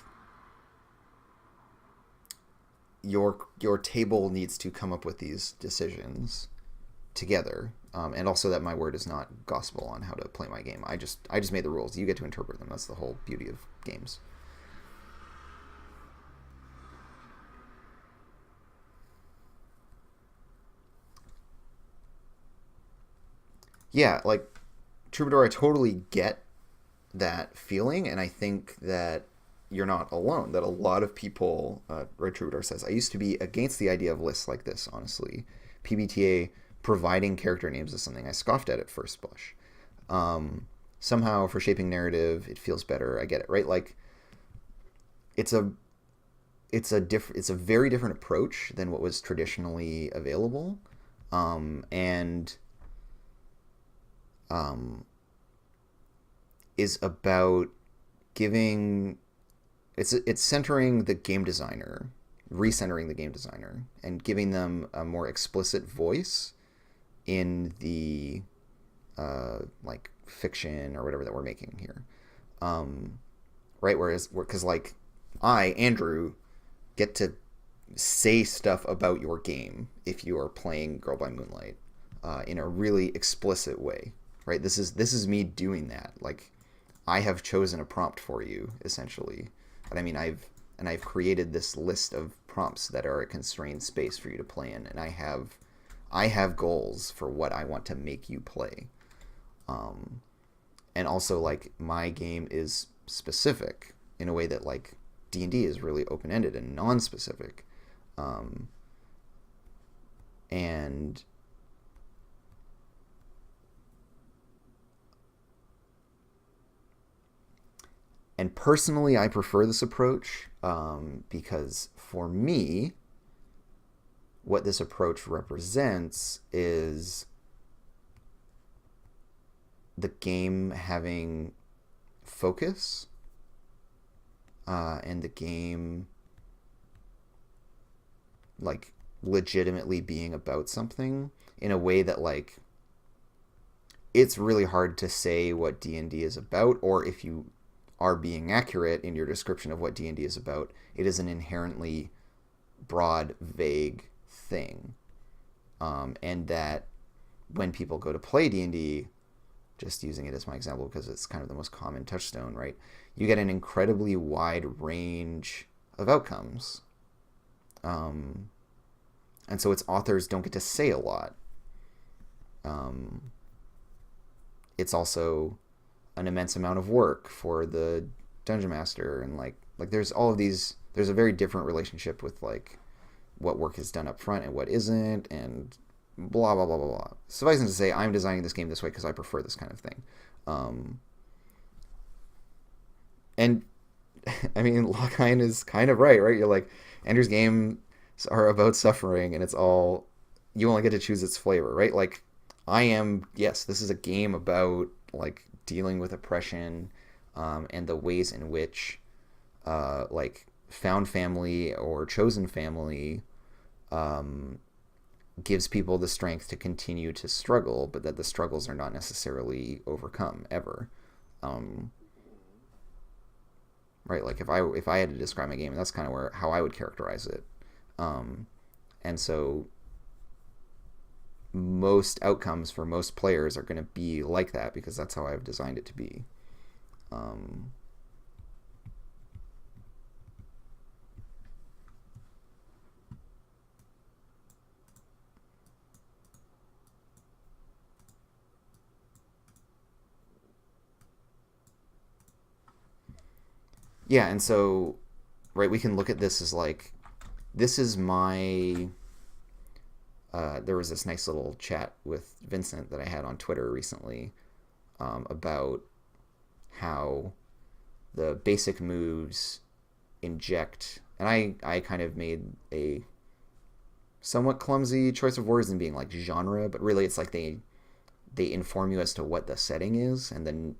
your table needs to come up with these decisions together, and also that my word is not gospel on how to play my game. I just made the rules. You get to interpret them. That's the whole beauty of games. Yeah, like Troubadour, I totally get that feeling, and I think that you're not alone. That a lot of people, Red Troubadour says, I used to be against the idea of lists like this, honestly. PBTA providing character names is something I scoffed at first blush. Somehow, for shaping narrative, it feels better. I get it, right? Like, it's a very different approach than what was traditionally available, and is about giving. It's centering the game designer, recentering the game designer, and giving them a more explicit voice in the like fiction or whatever that we're making here, right? Because like I, Andrew, get to say stuff about your game if you are playing Girl by Moonlight in a really explicit way, right? This is me doing that. Like I have chosen a prompt for you essentially. But I mean, I've created this list of prompts that are a constrained space for you to play in, and I have goals for what I want to make you play. And also, like, my game is specific in a way that, like, D&D is really open-ended and non-specific. And personally, I prefer this approach because for me, what this approach represents is the game having focus and the game like legitimately being about something in a way that like it's really hard to say what D&D is about, or if you are being accurate in your description of what D&D is about, it is an inherently broad, vague thing. And that when people go to play D&D, just using it as my example because it's kind of the most common touchstone, right? You get an incredibly wide range of outcomes. And so its authors don't get to say a lot. It's also an immense amount of work for the dungeon master, and like there's all of these. There's a very different relationship with like what work is done up front and what isn't, and blah blah blah blah blah. Suffice it to say, I'm designing this game this way because I prefer this kind of thing. And I mean, Lockheim is kind of right? You're like, Ender's Game are about suffering, and it's all you only get to choose its flavor, right? Like, yes, this is a game about like dealing with oppression, and the ways in which like found family or chosen family gives people the strength to continue to struggle, but that the struggles are not necessarily overcome ever. Right? Like if I had to describe my game, that's kind of how I would characterize it. And so most outcomes for most players are going to be like that because that's how I've designed it to be. Yeah, and so, right, we can look at this as like, this is my. There was this nice little chat with Vincent that I had on Twitter recently, about how the basic moves inject, and I kind of made a somewhat clumsy choice of words in being like genre, but really it's like they inform you as to what the setting is, and then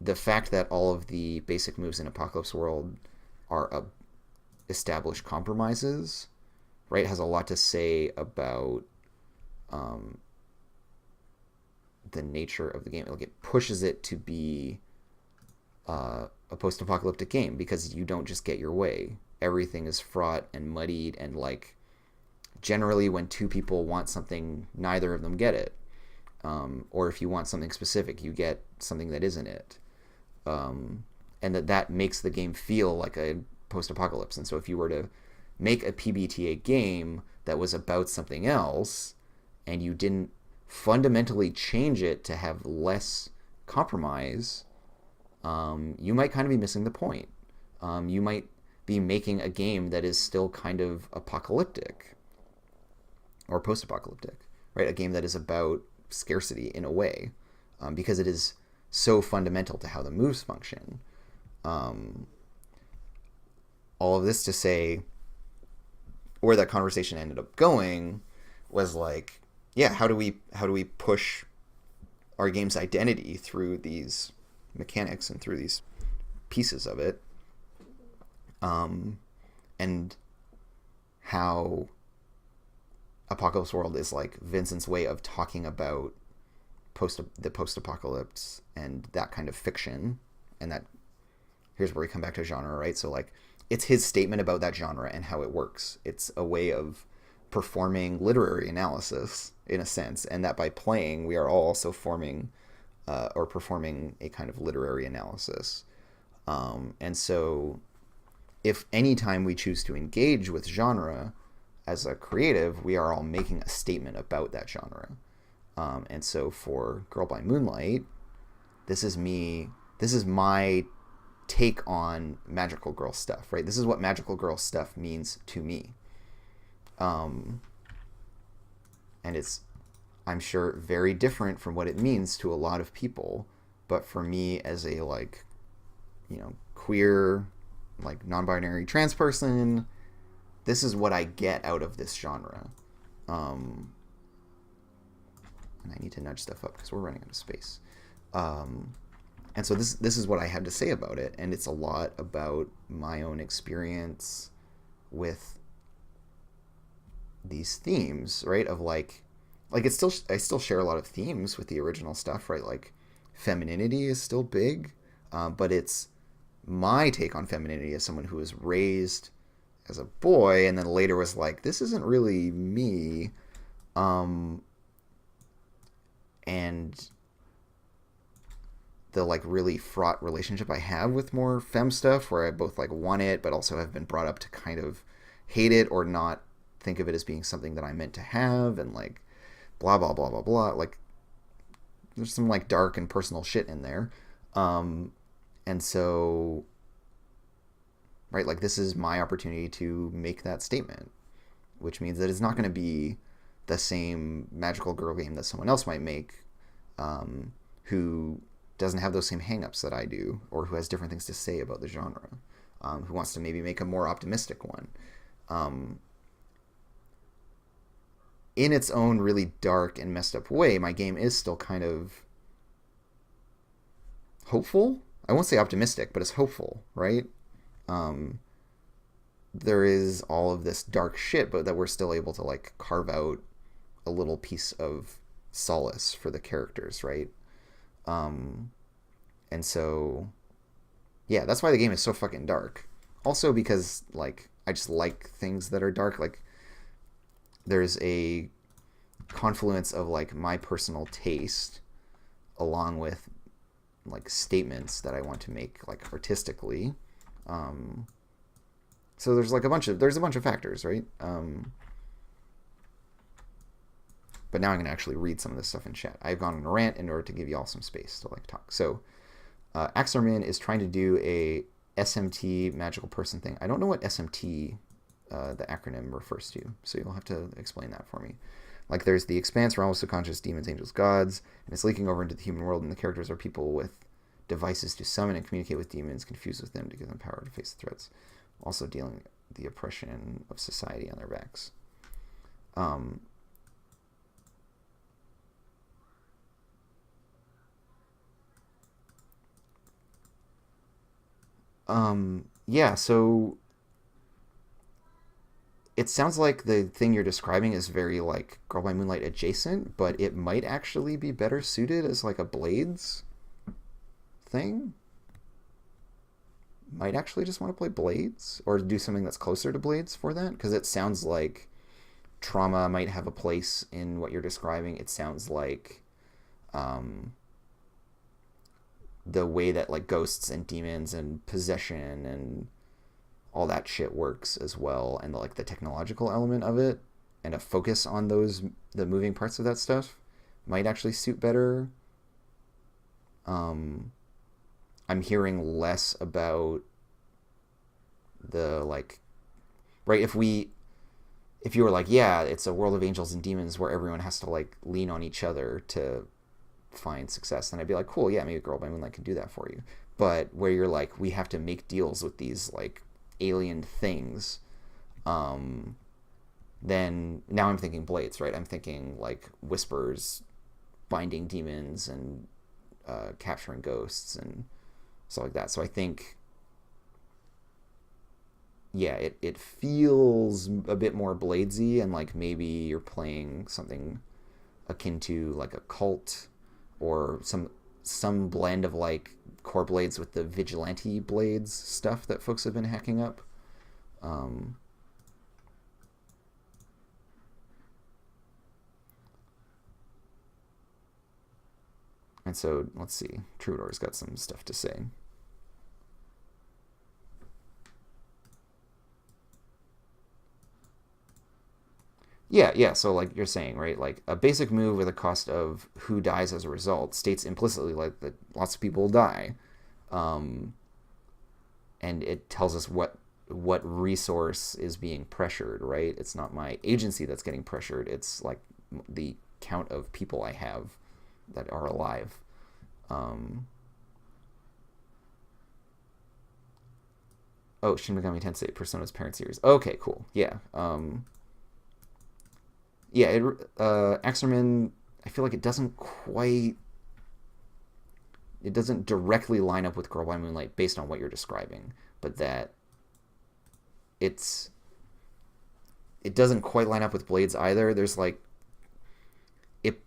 the fact that all of the basic moves in Apocalypse World are established compromises, right, has a lot to say about the nature of the game. Like, it pushes it to be a post-apocalyptic game because you don't just get your way. Everything is fraught and muddied, and like generally when two people want something, neither of them get it. Or if you want something specific, you get something that isn't it. And that makes the game feel like a post-apocalypse. And so if you were to make a PBTA game that was about something else and you didn't fundamentally change it to have less compromise, you might kind of be missing the point. You might be making a game that is still kind of apocalyptic or post-apocalyptic, right? A game that is about scarcity in a way, because it is so fundamental to how the moves function. All of this to say, where that conversation ended up going was like, yeah, how do we push our game's identity through these mechanics and through these pieces of it, and how Apocalypse World is like Vincent's way of talking about the post-apocalypse and that kind of fiction. And that, here's where we come back to genre, right? So like, it's his statement about that genre and how it works. It's a way of performing literary analysis in a sense, and that by playing we are all also forming or performing a kind of literary analysis. And so if any time we choose to engage with genre as a creative, we are all making a statement about that genre. And so for Girl by Moonlight, this is my take on magical girl stuff, right? This is what magical girl stuff means to me. And it's, I'm sure, very different from what it means to a lot of people. But for me, as a like, queer, like non-binary trans person, this is what I get out of this genre. And I need to nudge stuff up because we're running out of space. And so this is what I had to say about it, and it's a lot about my own experience with these themes, right? Of like I still share a lot of themes with the original stuff, right? Like femininity is still big, but it's my take on femininity as someone who was raised as a boy, and then later was like, this isn't really me. Um, and the like really fraught relationship I have with more fem stuff, where I both like want it, but also have been brought up to kind of hate it or not think of it as being something that I'm meant to have, and like blah blah blah blah blah. Like there's some like dark and personal shit in there, um, and so right, like this is my opportunity to make that statement, which means that it's not going to be the same magical girl game that someone else might make, who doesn't have those same hangups that I do, or who has different things to say about the genre, who wants to maybe make a more optimistic one. Um, in its own really dark and messed up way, my game is still kind of hopeful. I won't say optimistic, but it's hopeful, right? Um, there is all of this dark shit, but that we're still able to like carve out a little piece of solace for the characters, right? Um, and so, yeah, that's why the game is so fucking dark. Also because like I just like things that are dark. Like there's a confluence of like my personal taste along with like statements that I want to make like artistically. Um, so there's a bunch of factors, right? But now I'm gonna actually read some of this stuff in chat. I've gone on a rant in order to give you all some space to like talk. So Axerman is trying to do a SMT magical person thing. I don't know what SMT the acronym refers to, so you'll have to explain that for me. Like there's the expanse, realm of subconscious, demons, angels, gods, and it's leaking over into the human world, and the characters are people with devices to summon and communicate with demons, confuse with them to give them power to face the threats, also dealing the oppression of society on their backs. Um, yeah, so it sounds like the thing you're describing is very like Girl by Moonlight adjacent, but it might actually be better suited as like a Blades thing. Might actually just want to play Blades or do something that's closer to Blades for that, because it sounds like trauma might have a place in what you're describing. It sounds like um, the way that like ghosts and demons and possession and all that shit works as well, and like the technological element of it and a focus on those the moving parts of that stuff might actually suit better. um I'm hearing less about the like, right, if you were like, yeah, it's a world of angels and demons where everyone has to like lean on each other to find success, then I'd be like, cool, yeah, maybe Girl by Moonlight can do that for you. But where you're like, we have to make deals with these like alien things, um, then now I'm thinking Blades, right? I'm thinking like Whispers binding demons and capturing ghosts and stuff like that. So I think, yeah, it feels a bit more Bladesy, and like maybe you're playing something akin to like a cult or some blend of like core blades with the vigilante blades stuff that folks have been hacking up. Um, and so let's see. Troubadour's got some stuff to say. Yeah, yeah. So like you're saying, right? Like a basic move with a cost of who dies as a result states implicitly like that lots of people die, um, and it tells us what resource is being pressured, right? It's not my agency that's getting pressured. It's like the count of people I have that are alive. Um, oh, Shin Megami Tensei, Persona's parent series. Okay, cool. Yeah. Yeah. Axerman. I feel like it doesn't directly line up with Girl by Moonlight based on what you're describing, but that it's it doesn't quite line up with Blades either. There's like it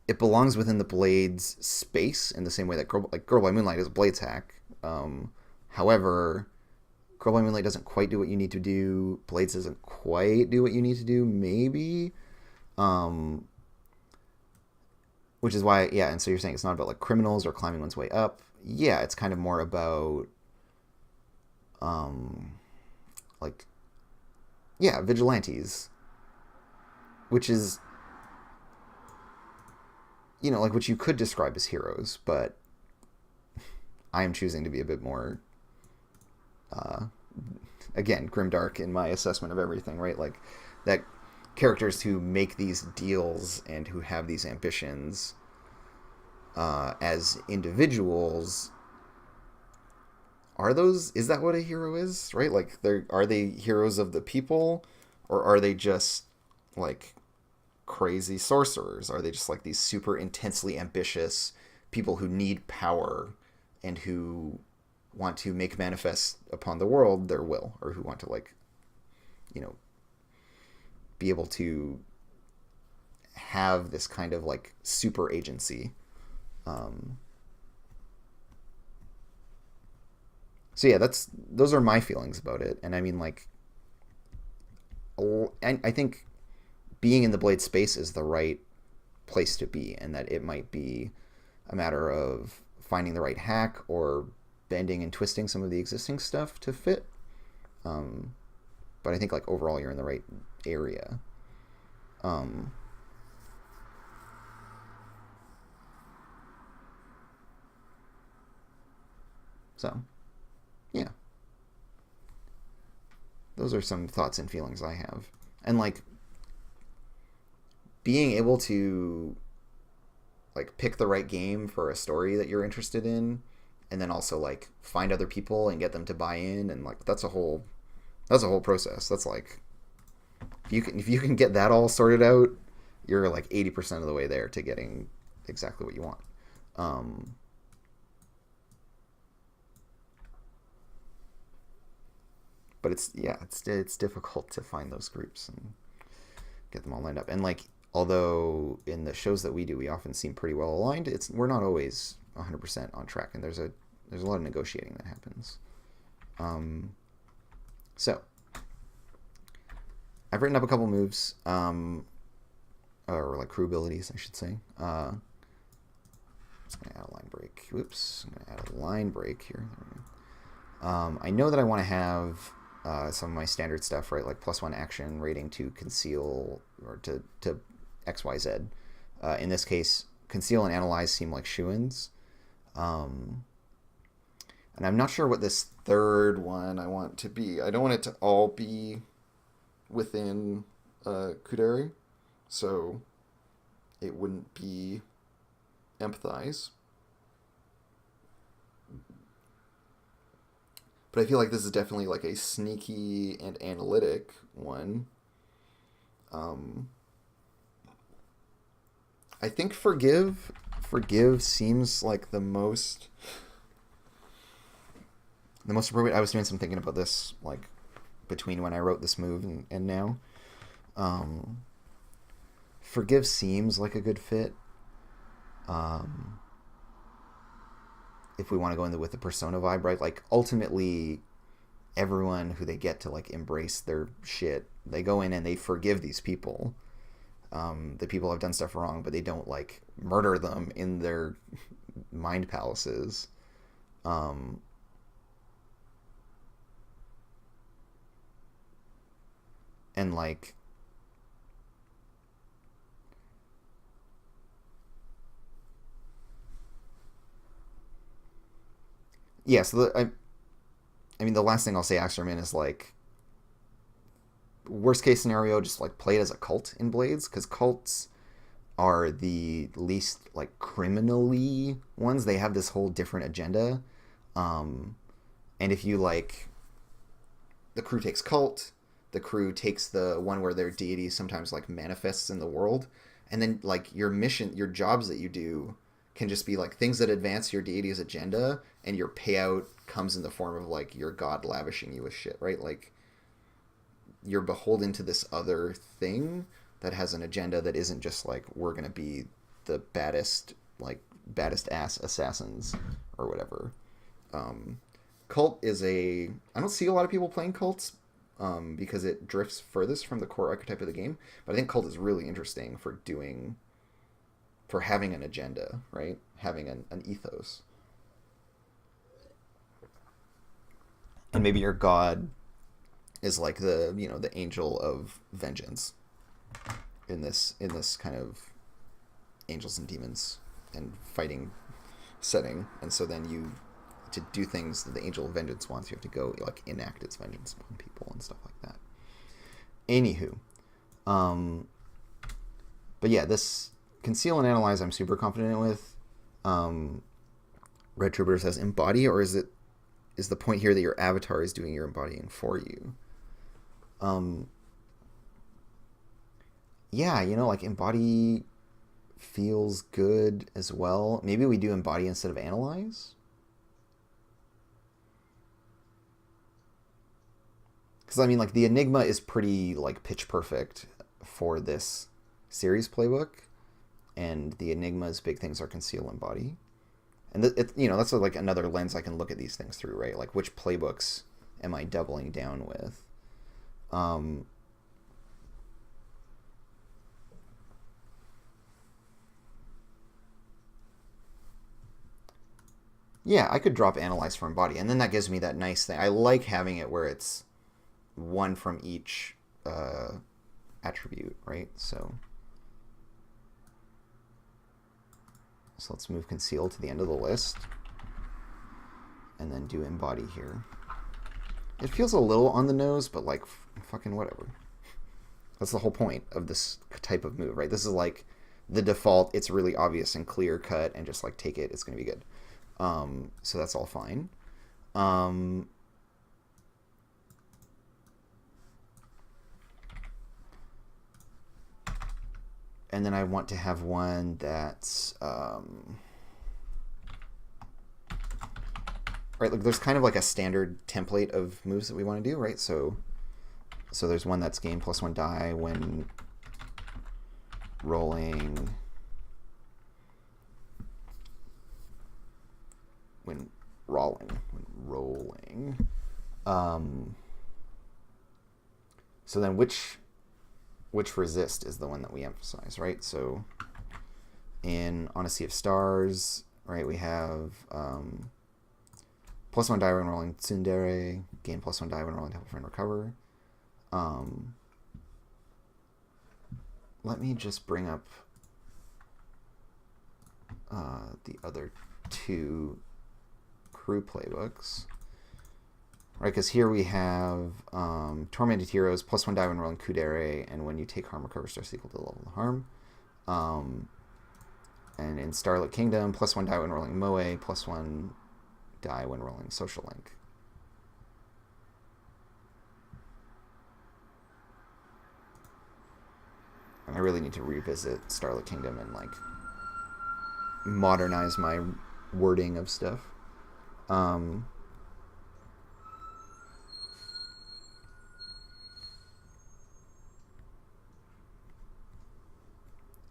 it belongs within the Blades space in the same way that Girl by Moonlight is a Blades hack. However, Curl by Moonlight doesn't quite do what you need to do. Blades doesn't quite do what you need to do, maybe. Um, which is why, yeah, and so you're saying it's not about like criminals or climbing one's way up. Yeah, it's kind of more about um, like, yeah, vigilantes, which is, like what you could describe as heroes, but I am choosing to be a bit more, uh, again, grimdark in my assessment of everything, right? Like that characters who make these deals and who have these ambitions as individuals, is that what a hero is, right? Like, are they heroes of the people, or are they just like crazy sorcerers? Are they just like these super intensely ambitious people who need power and who want to make manifest upon the world their will, or who want to like, you know, be able to have this kind of like super agency? So yeah, those are my feelings about it, and I mean like, I think being in the Blade space is the right place to be, and that it might be a matter of finding the right hack or bending and twisting some of the existing stuff to fit. But I think like overall you're in the right area. Um, so yeah, those are some thoughts and feelings I have, and like being able to like pick the right game for a story that you're interested in, and then also like find other people and get them to buy in, and like that's a whole process. That's like, if you can get that all sorted out, you're like 80% of the way there to getting exactly what you want. Um, but it's difficult to find those groups and get them all lined up. And like, although in the shows that we do, we often seem pretty well aligned, we're not always 100% on track, and there's a lot of negotiating that happens. Um, so I've written up a couple moves, or like crew abilities, I should say. Just gonna add a line break. Oops, I'm gonna add a line break here. I know that I want to have some of my standard stuff, right? Like +1 action rating to conceal, or to XYZ. In this case, conceal and analyze seem like shoo-ins. Um, and I'm not sure what this third one I want to be. I don't want it to all be within Kuderi, so it wouldn't be empathize. But I feel like this is definitely like a sneaky and analytic one. Um, I think forgive seems like the most appropriate. I was doing some thinking about this like between when I wrote this move and now. Um, forgive seems like a good fit. Um, if we want to go into with the persona vibe, right? Like ultimately, everyone who they get to like embrace their shit, they go in and they forgive these people. The people have done stuff wrong, but they don't like murder them in their mind palaces. Um, and like, yeah. So I mean, the last thing I'll say, Axterman, is like, worst case scenario, just like play it as a cult in Blades, because cults are the least like criminally ones. They have this whole different agenda. Um, and if you like, the crew takes cult, the crew takes the one where their deity sometimes like manifests in the world, and then like your mission, your jobs that you do can just be like things that advance your deity's agenda, and your payout comes in the form of like your god lavishing you with shit, right? Like, you're beholden to this other thing that has an agenda that isn't just like, we're gonna be the baddest ass assassins or whatever. Um, Cult is a... I don't see a lot of people playing cults because it drifts furthest from the core archetype of the game. But I think cult is really interesting for having an agenda, right? Having an ethos. And maybe your god is like the angel of vengeance in this kind of angels and demons and fighting setting. And so then to do things that the angel of vengeance wants, you have to go like enact its vengeance upon people and stuff like that. Anywho, but yeah, this conceal and analyze I'm super confident with. Red Trooper says embody, or is the point here that your avatar is doing your embodying for you? Yeah, like embody feels good as well. Maybe we do embody instead of analyze. Because I mean, like the Enigma is pretty like pitch perfect for this series playbook, and the Enigma's big things are conceal and body, and that's like another lens I can look at these things through, right? Like which playbooks am I doubling down with? Yeah, I could drop analyze for embody, and then that gives me that nice thing. I like having it where it's one from each attribute, right? So let's move conceal to the end of the list and then do embody here. It feels a little on the nose, but like fucking whatever. That's the whole point of this type of move, right? This is like the default. It's really obvious and clear cut, and just like take it. It's going to be good. So that's all fine. And then I want to have one that's right. Like there's kind of like a standard template of moves that we want to do, right? So there's one that's gain +1 die when rolling. When rolling. So then which resist is the one that we emphasize, right? So on a Sea of Stars, right, we have +1 die when rolling Tsundere, gain +1 die when rolling Temple Friend Recover. Let me just bring up the other two crew playbooks, right? Because here we have Tormented Heroes, +1 die when rolling Kudere, and when you take harm, recover starts equal to the level of the harm. And in Starlit Kingdom, +1 die when rolling Moe, +1 die when rolling Social Link. And I really need to revisit Starlit Kingdom and like modernize my wording of stuff.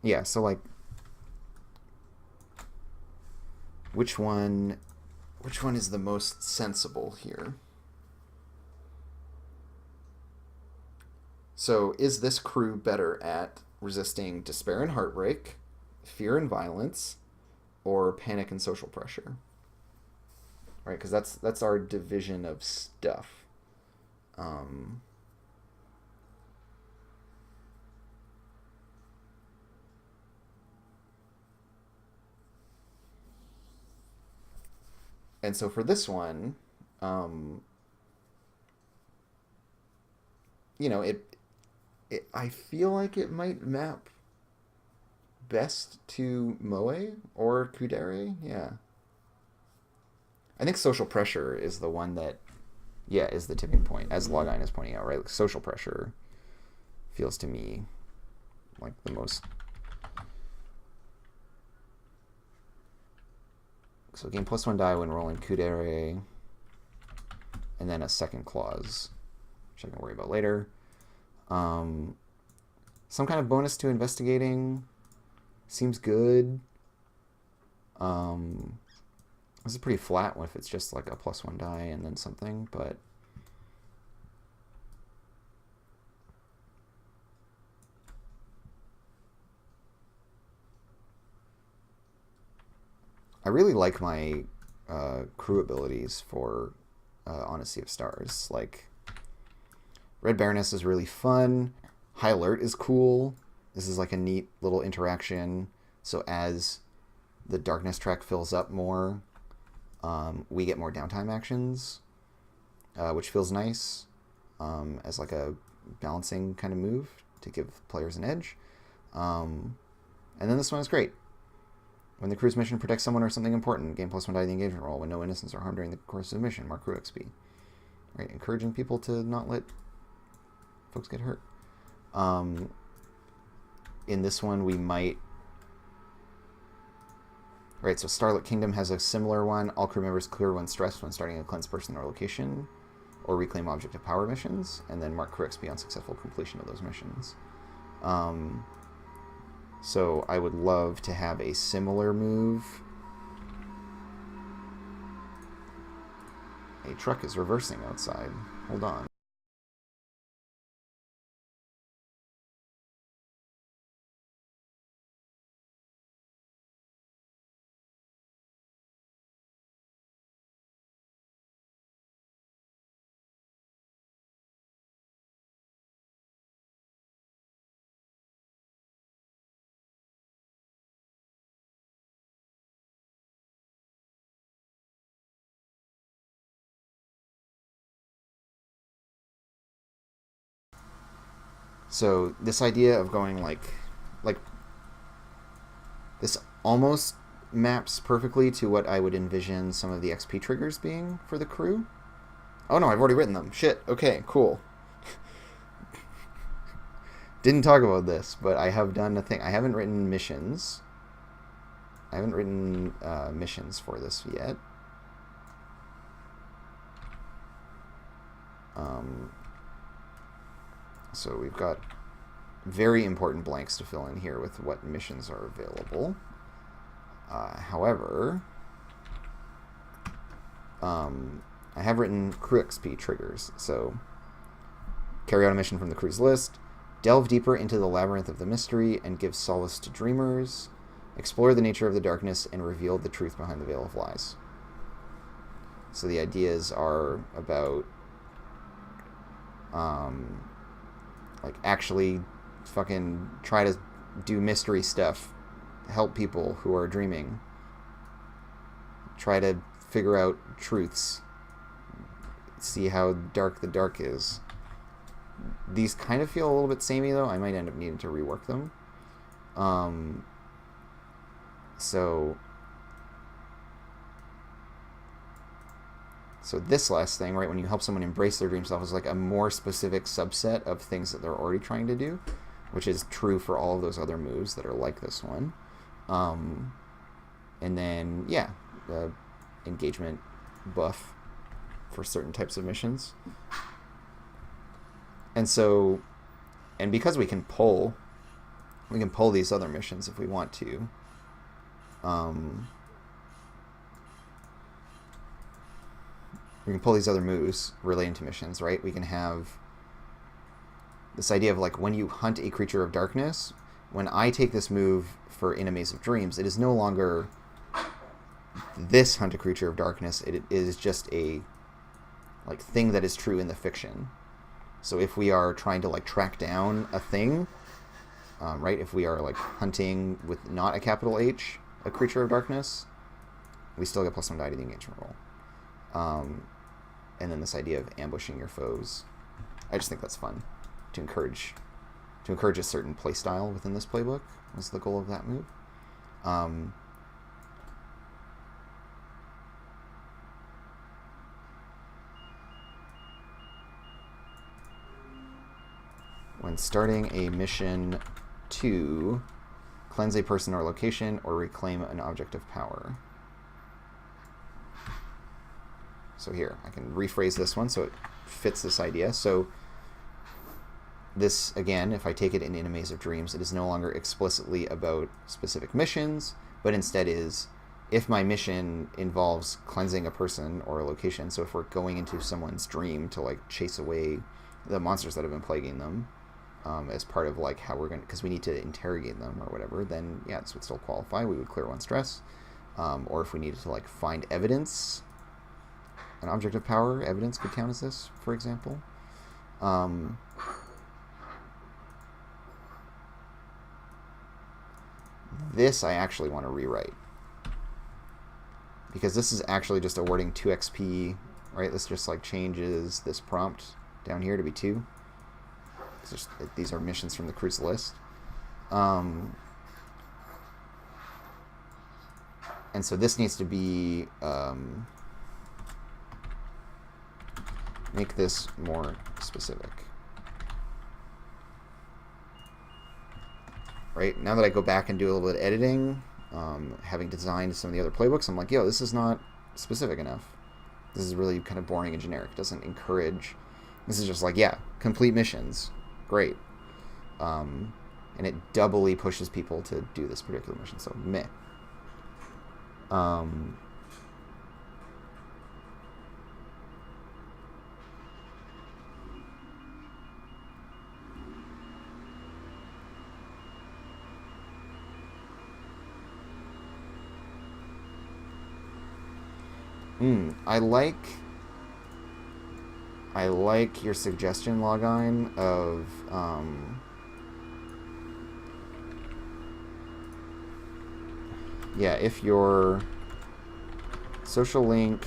Yeah, so like which one is the most sensible here? So is this crew better at resisting despair and heartbreak, fear and violence, or panic and social pressure? Right, because that's our division of stuff. And so for this one, I feel like it might map best to Moe or Kudere. Yeah. I think social pressure is the one that, is the tipping point, as Logine is pointing out, right? Like social pressure feels to me like the most. So gain +1 die when rolling Kudere, and then a second clause, which I can worry about later. Some kind of bonus to investigating seems good. This is pretty flat if it's just like a +1 die and then something, but I really like my crew abilities for on a Sea of Stars. Like, Red Baroness is really fun. High Alert is cool. This is like a neat little interaction. So as the darkness track fills up more, we get more downtime actions, which feels nice as like a balancing kind of move to give players an edge. And then this one is great. When the crew's mission protects someone or something important, gain +1 die in the engagement roll. When no innocents are harmed during the course of the mission, mark crew XP. Right, encouraging people to not let folks get hurt. In this one, we might... Right, so Starlit Kingdom has a similar one. All crew members clear when stressed when starting a cleanse person or location, or reclaim object of power missions, and then mark crew XP on successful completion of those missions. So I would love to have a similar move. A truck is reversing outside. Hold on. So this idea of going like this almost maps perfectly to what I would envision some of the XP triggers being for the crew. Oh no, I've already written them. Shit. Okay, cool. Didn't talk about this, but I have done a thing. I haven't written missions. I haven't written missions for this yet. So we've got very important blanks to fill in here with what missions are available. However, I have written crew XP triggers. So carry out a mission from the crew's list, delve deeper into the labyrinth of the mystery and give solace to dreamers, explore the nature of the darkness and reveal the truth behind the veil of lies. So the ideas are about like actually fucking try to do mystery stuff, help people who are dreaming, try to figure out truths, see how dark the dark is. These kind of feel a little bit samey though. I might end up needing to rework them. So this last thing, right, when you help someone embrace their dream self, is like a more specific subset of things that they're already trying to do, which is true for all of those other moves that are like this one. And then, yeah, the engagement buff for certain types of missions. And so, and because we can pull these other missions if we want to. We can pull these other moves relating to missions, right? We can have this idea of like when you hunt a creature of darkness, when I take this move for In a Maze of Dreams, it is no longer this hunt a creature of darkness. It is just a like thing that is true in the fiction. So if we are trying to like track down a thing, right? If we are like hunting with not a capital H, a creature of darkness, we still get +1 die to the engagement roll. And then this idea of ambushing your foes. I just think that's fun to encourage a certain play style within this playbook was the goal of that move. When starting a mission to cleanse a person or location or reclaim an object of power. So here, I can rephrase this one so it fits this idea. So this, again, if I take it in A Maze of Dreams, it is no longer explicitly about specific missions, but instead is if my mission involves cleansing a person or a location, so if we're going into someone's dream to like chase away the monsters that have been plaguing them, as part of like how we're going, because we need to interrogate them or whatever, then yeah, this would still qualify. We would clear 1 stress. Or if we needed to like find evidence, an object of power evidence could count as this, for example. This I actually want to rewrite, because this is actually just awarding 2 XP, right? This just like changes this prompt down here to be 2. These are missions from the cruise list. And so this needs to be, make this more specific. Right, now that I go back and do a little bit of editing, having designed some of the other playbooks, I'm like, yo, this is not specific enough. This is really kind of boring and generic. It doesn't encourage. This is just like, yeah, complete missions. Great. And it doubly pushes people to do this particular mission, so meh. I like your suggestion, Logine, of yeah, if your social link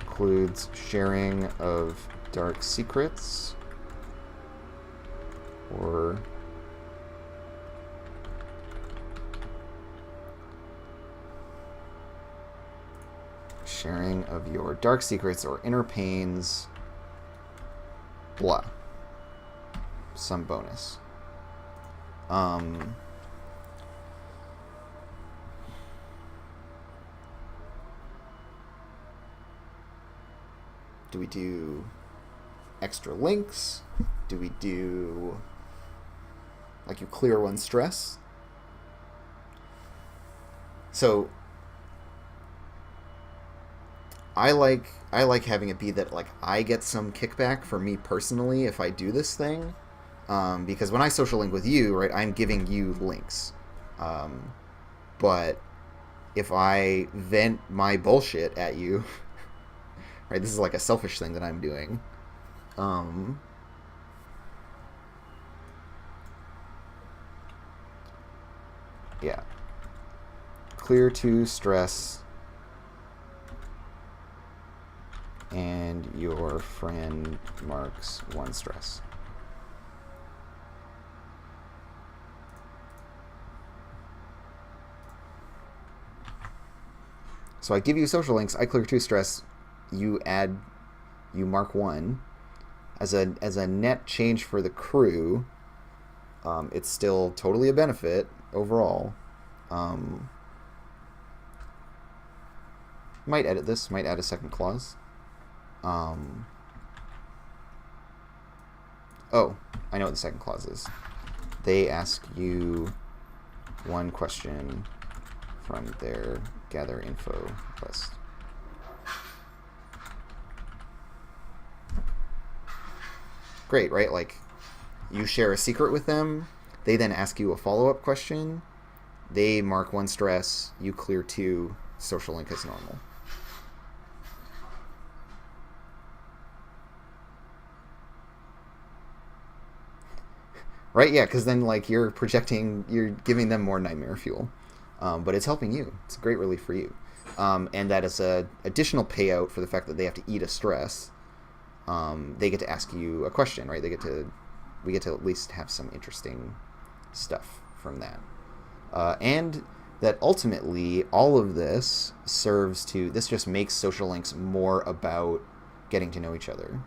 includes sharing of dark secrets or sharing of your dark secrets or inner pains, blah, some bonus. Do we do extra links? Do we do like you clear 1 stress? So I like having it be that like I get some kickback for me personally if I do this thing, because when I social link with you, right, I'm giving you links, but if I vent my bullshit at you, right, this is like a selfish thing that I'm doing. Yeah, clear 2 stress. And your friend marks 1 stress. So I give you social links, I clear 2 stress, you mark 1. As a net change for the crew, it's still totally a benefit overall. Might edit this, might add a second clause. Oh, I know what the second clause is. They ask you 1 question from their gather info list. Great, right? Like, you share a secret with them, they then ask you a follow-up question, they mark 1 stress, you clear 2, social link as normal. Right, yeah, because then like you're giving them more nightmare fuel, but it's helping you. It's a great relief for you, and that is a additional payout for the fact that they have to eat a stress. They get to ask you a question, right? We get to at least have some interesting stuff from that, and that ultimately all of this serves to. This just makes social links more about getting to know each other.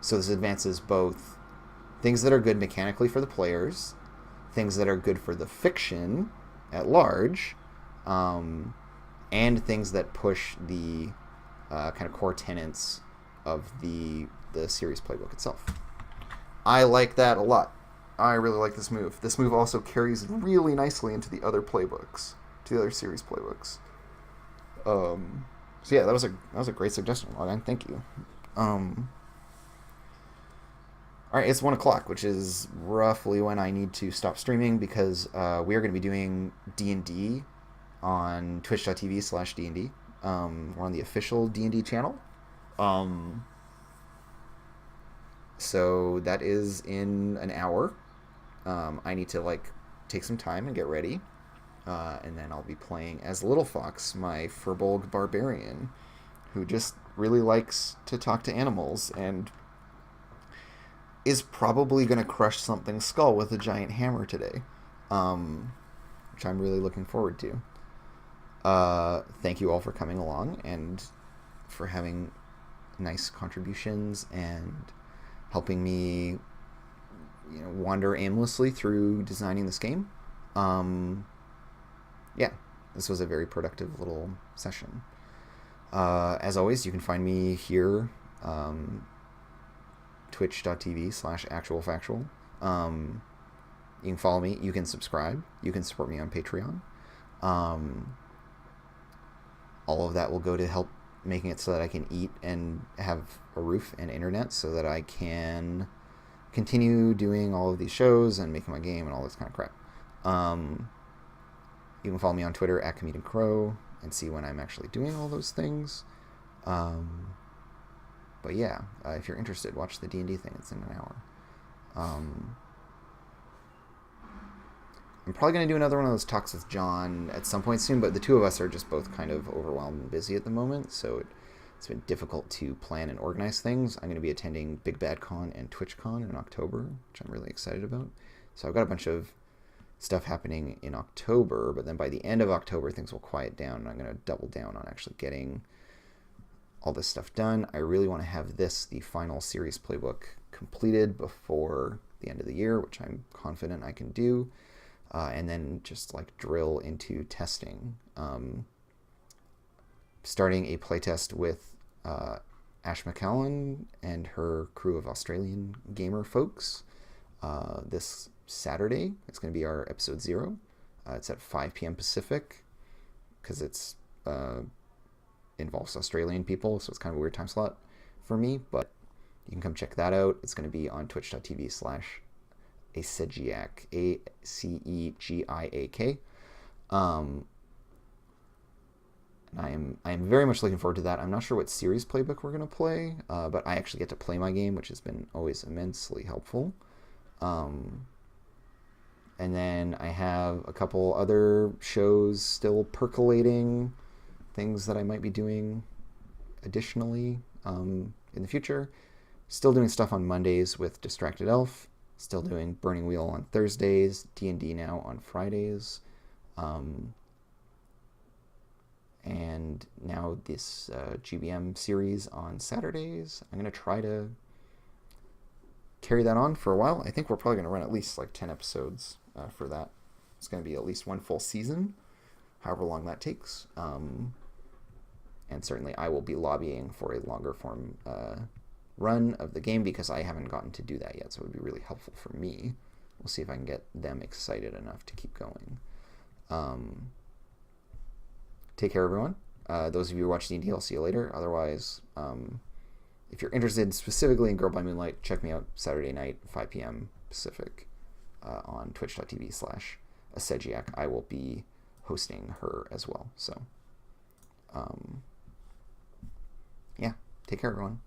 So this advances both things that are good mechanically for the players, things that are good for the fiction at large, and things that push the kind of core tenets of the series playbook itself. I like that a lot. I really like this move. This move also carries really nicely into the other playbooks, to the other series playbooks. So yeah, that was a great suggestion, Logan. Thank you. All right, it's 1 o'clock, which is roughly when I need to stop streaming because we are going to be doing D&D on twitch.tv/D&D. We're on the official D&D channel. So that is in an hour. I need to take some time and get ready. And then I'll be playing as Little Fox, my Furbolg barbarian, who just really likes to talk to animals and is probably going to crush something's skull with a giant hammer today, which I'm really looking forward to. Thank you all for coming along and for having nice contributions and helping me wander aimlessly through designing this game. Yeah, this was a very productive little session. As always, you can find me here, twitch.tv/actualfactual. You can follow me. You can subscribe. You can support me on Patreon. All of that will go to help making it so that I can eat and have a roof and internet so that I can continue doing all of these shows and making my game and all this kind of crap. You can follow me on Twitter @ComedianCrow and see when I'm actually doing all those things. But yeah, if you're interested, watch the D&D thing. It's in an hour. I'm probably going to do another one of those talks with John at some point soon, but the two of us are just both kind of overwhelmed and busy at the moment, so it's been difficult to plan and organize things. I'm going to be attending Big Bad Con and TwitchCon in October, which I'm really excited about. So I've got a bunch of stuff happening in October, but then by the end of October, things will quiet down, and I'm going to double down on actually getting all this stuff done. I really want to have the final series playbook, completed before the end of the year, which I'm confident I can do, and then just drill into testing. Starting a playtest with Ash McCallan and her crew of Australian gamer folks this Saturday. It's going to be our episode 0. It's at 5 p.m. Pacific because it's involves Australian people, so it's kind of a weird time slot for me, but you can come check that out. It's going to be on twitch.tv/Acegiak, ACEGIAK. I am very much looking forward to that. I'm not sure what series playbook we're going to play, but I actually get to play my game, which has been always immensely helpful. And then I have a couple other shows still percolating, things that I might be doing additionally in the future. Still doing stuff on Mondays with Distracted Elf. Still doing Burning Wheel on Thursdays. D&D now on Fridays. And now this GBM series on Saturdays. I'm going to try to carry that on for a while. I think we're probably going to run at least 10 episodes for that. It's going to be at least one full season, however long that takes. And certainly I will be lobbying for a longer form run of the game because I haven't gotten to do that yet, so it would be really helpful for me. We'll see if I can get them excited enough to keep going. Take care, everyone. Those of you who watch D&D, I'll see you later. Otherwise, if you're interested specifically in Girl by Moonlight, check me out Saturday night, 5 p.m. Pacific, on twitch.tv/Acegiak. I will be hosting her as well. So, yeah, take care, everyone.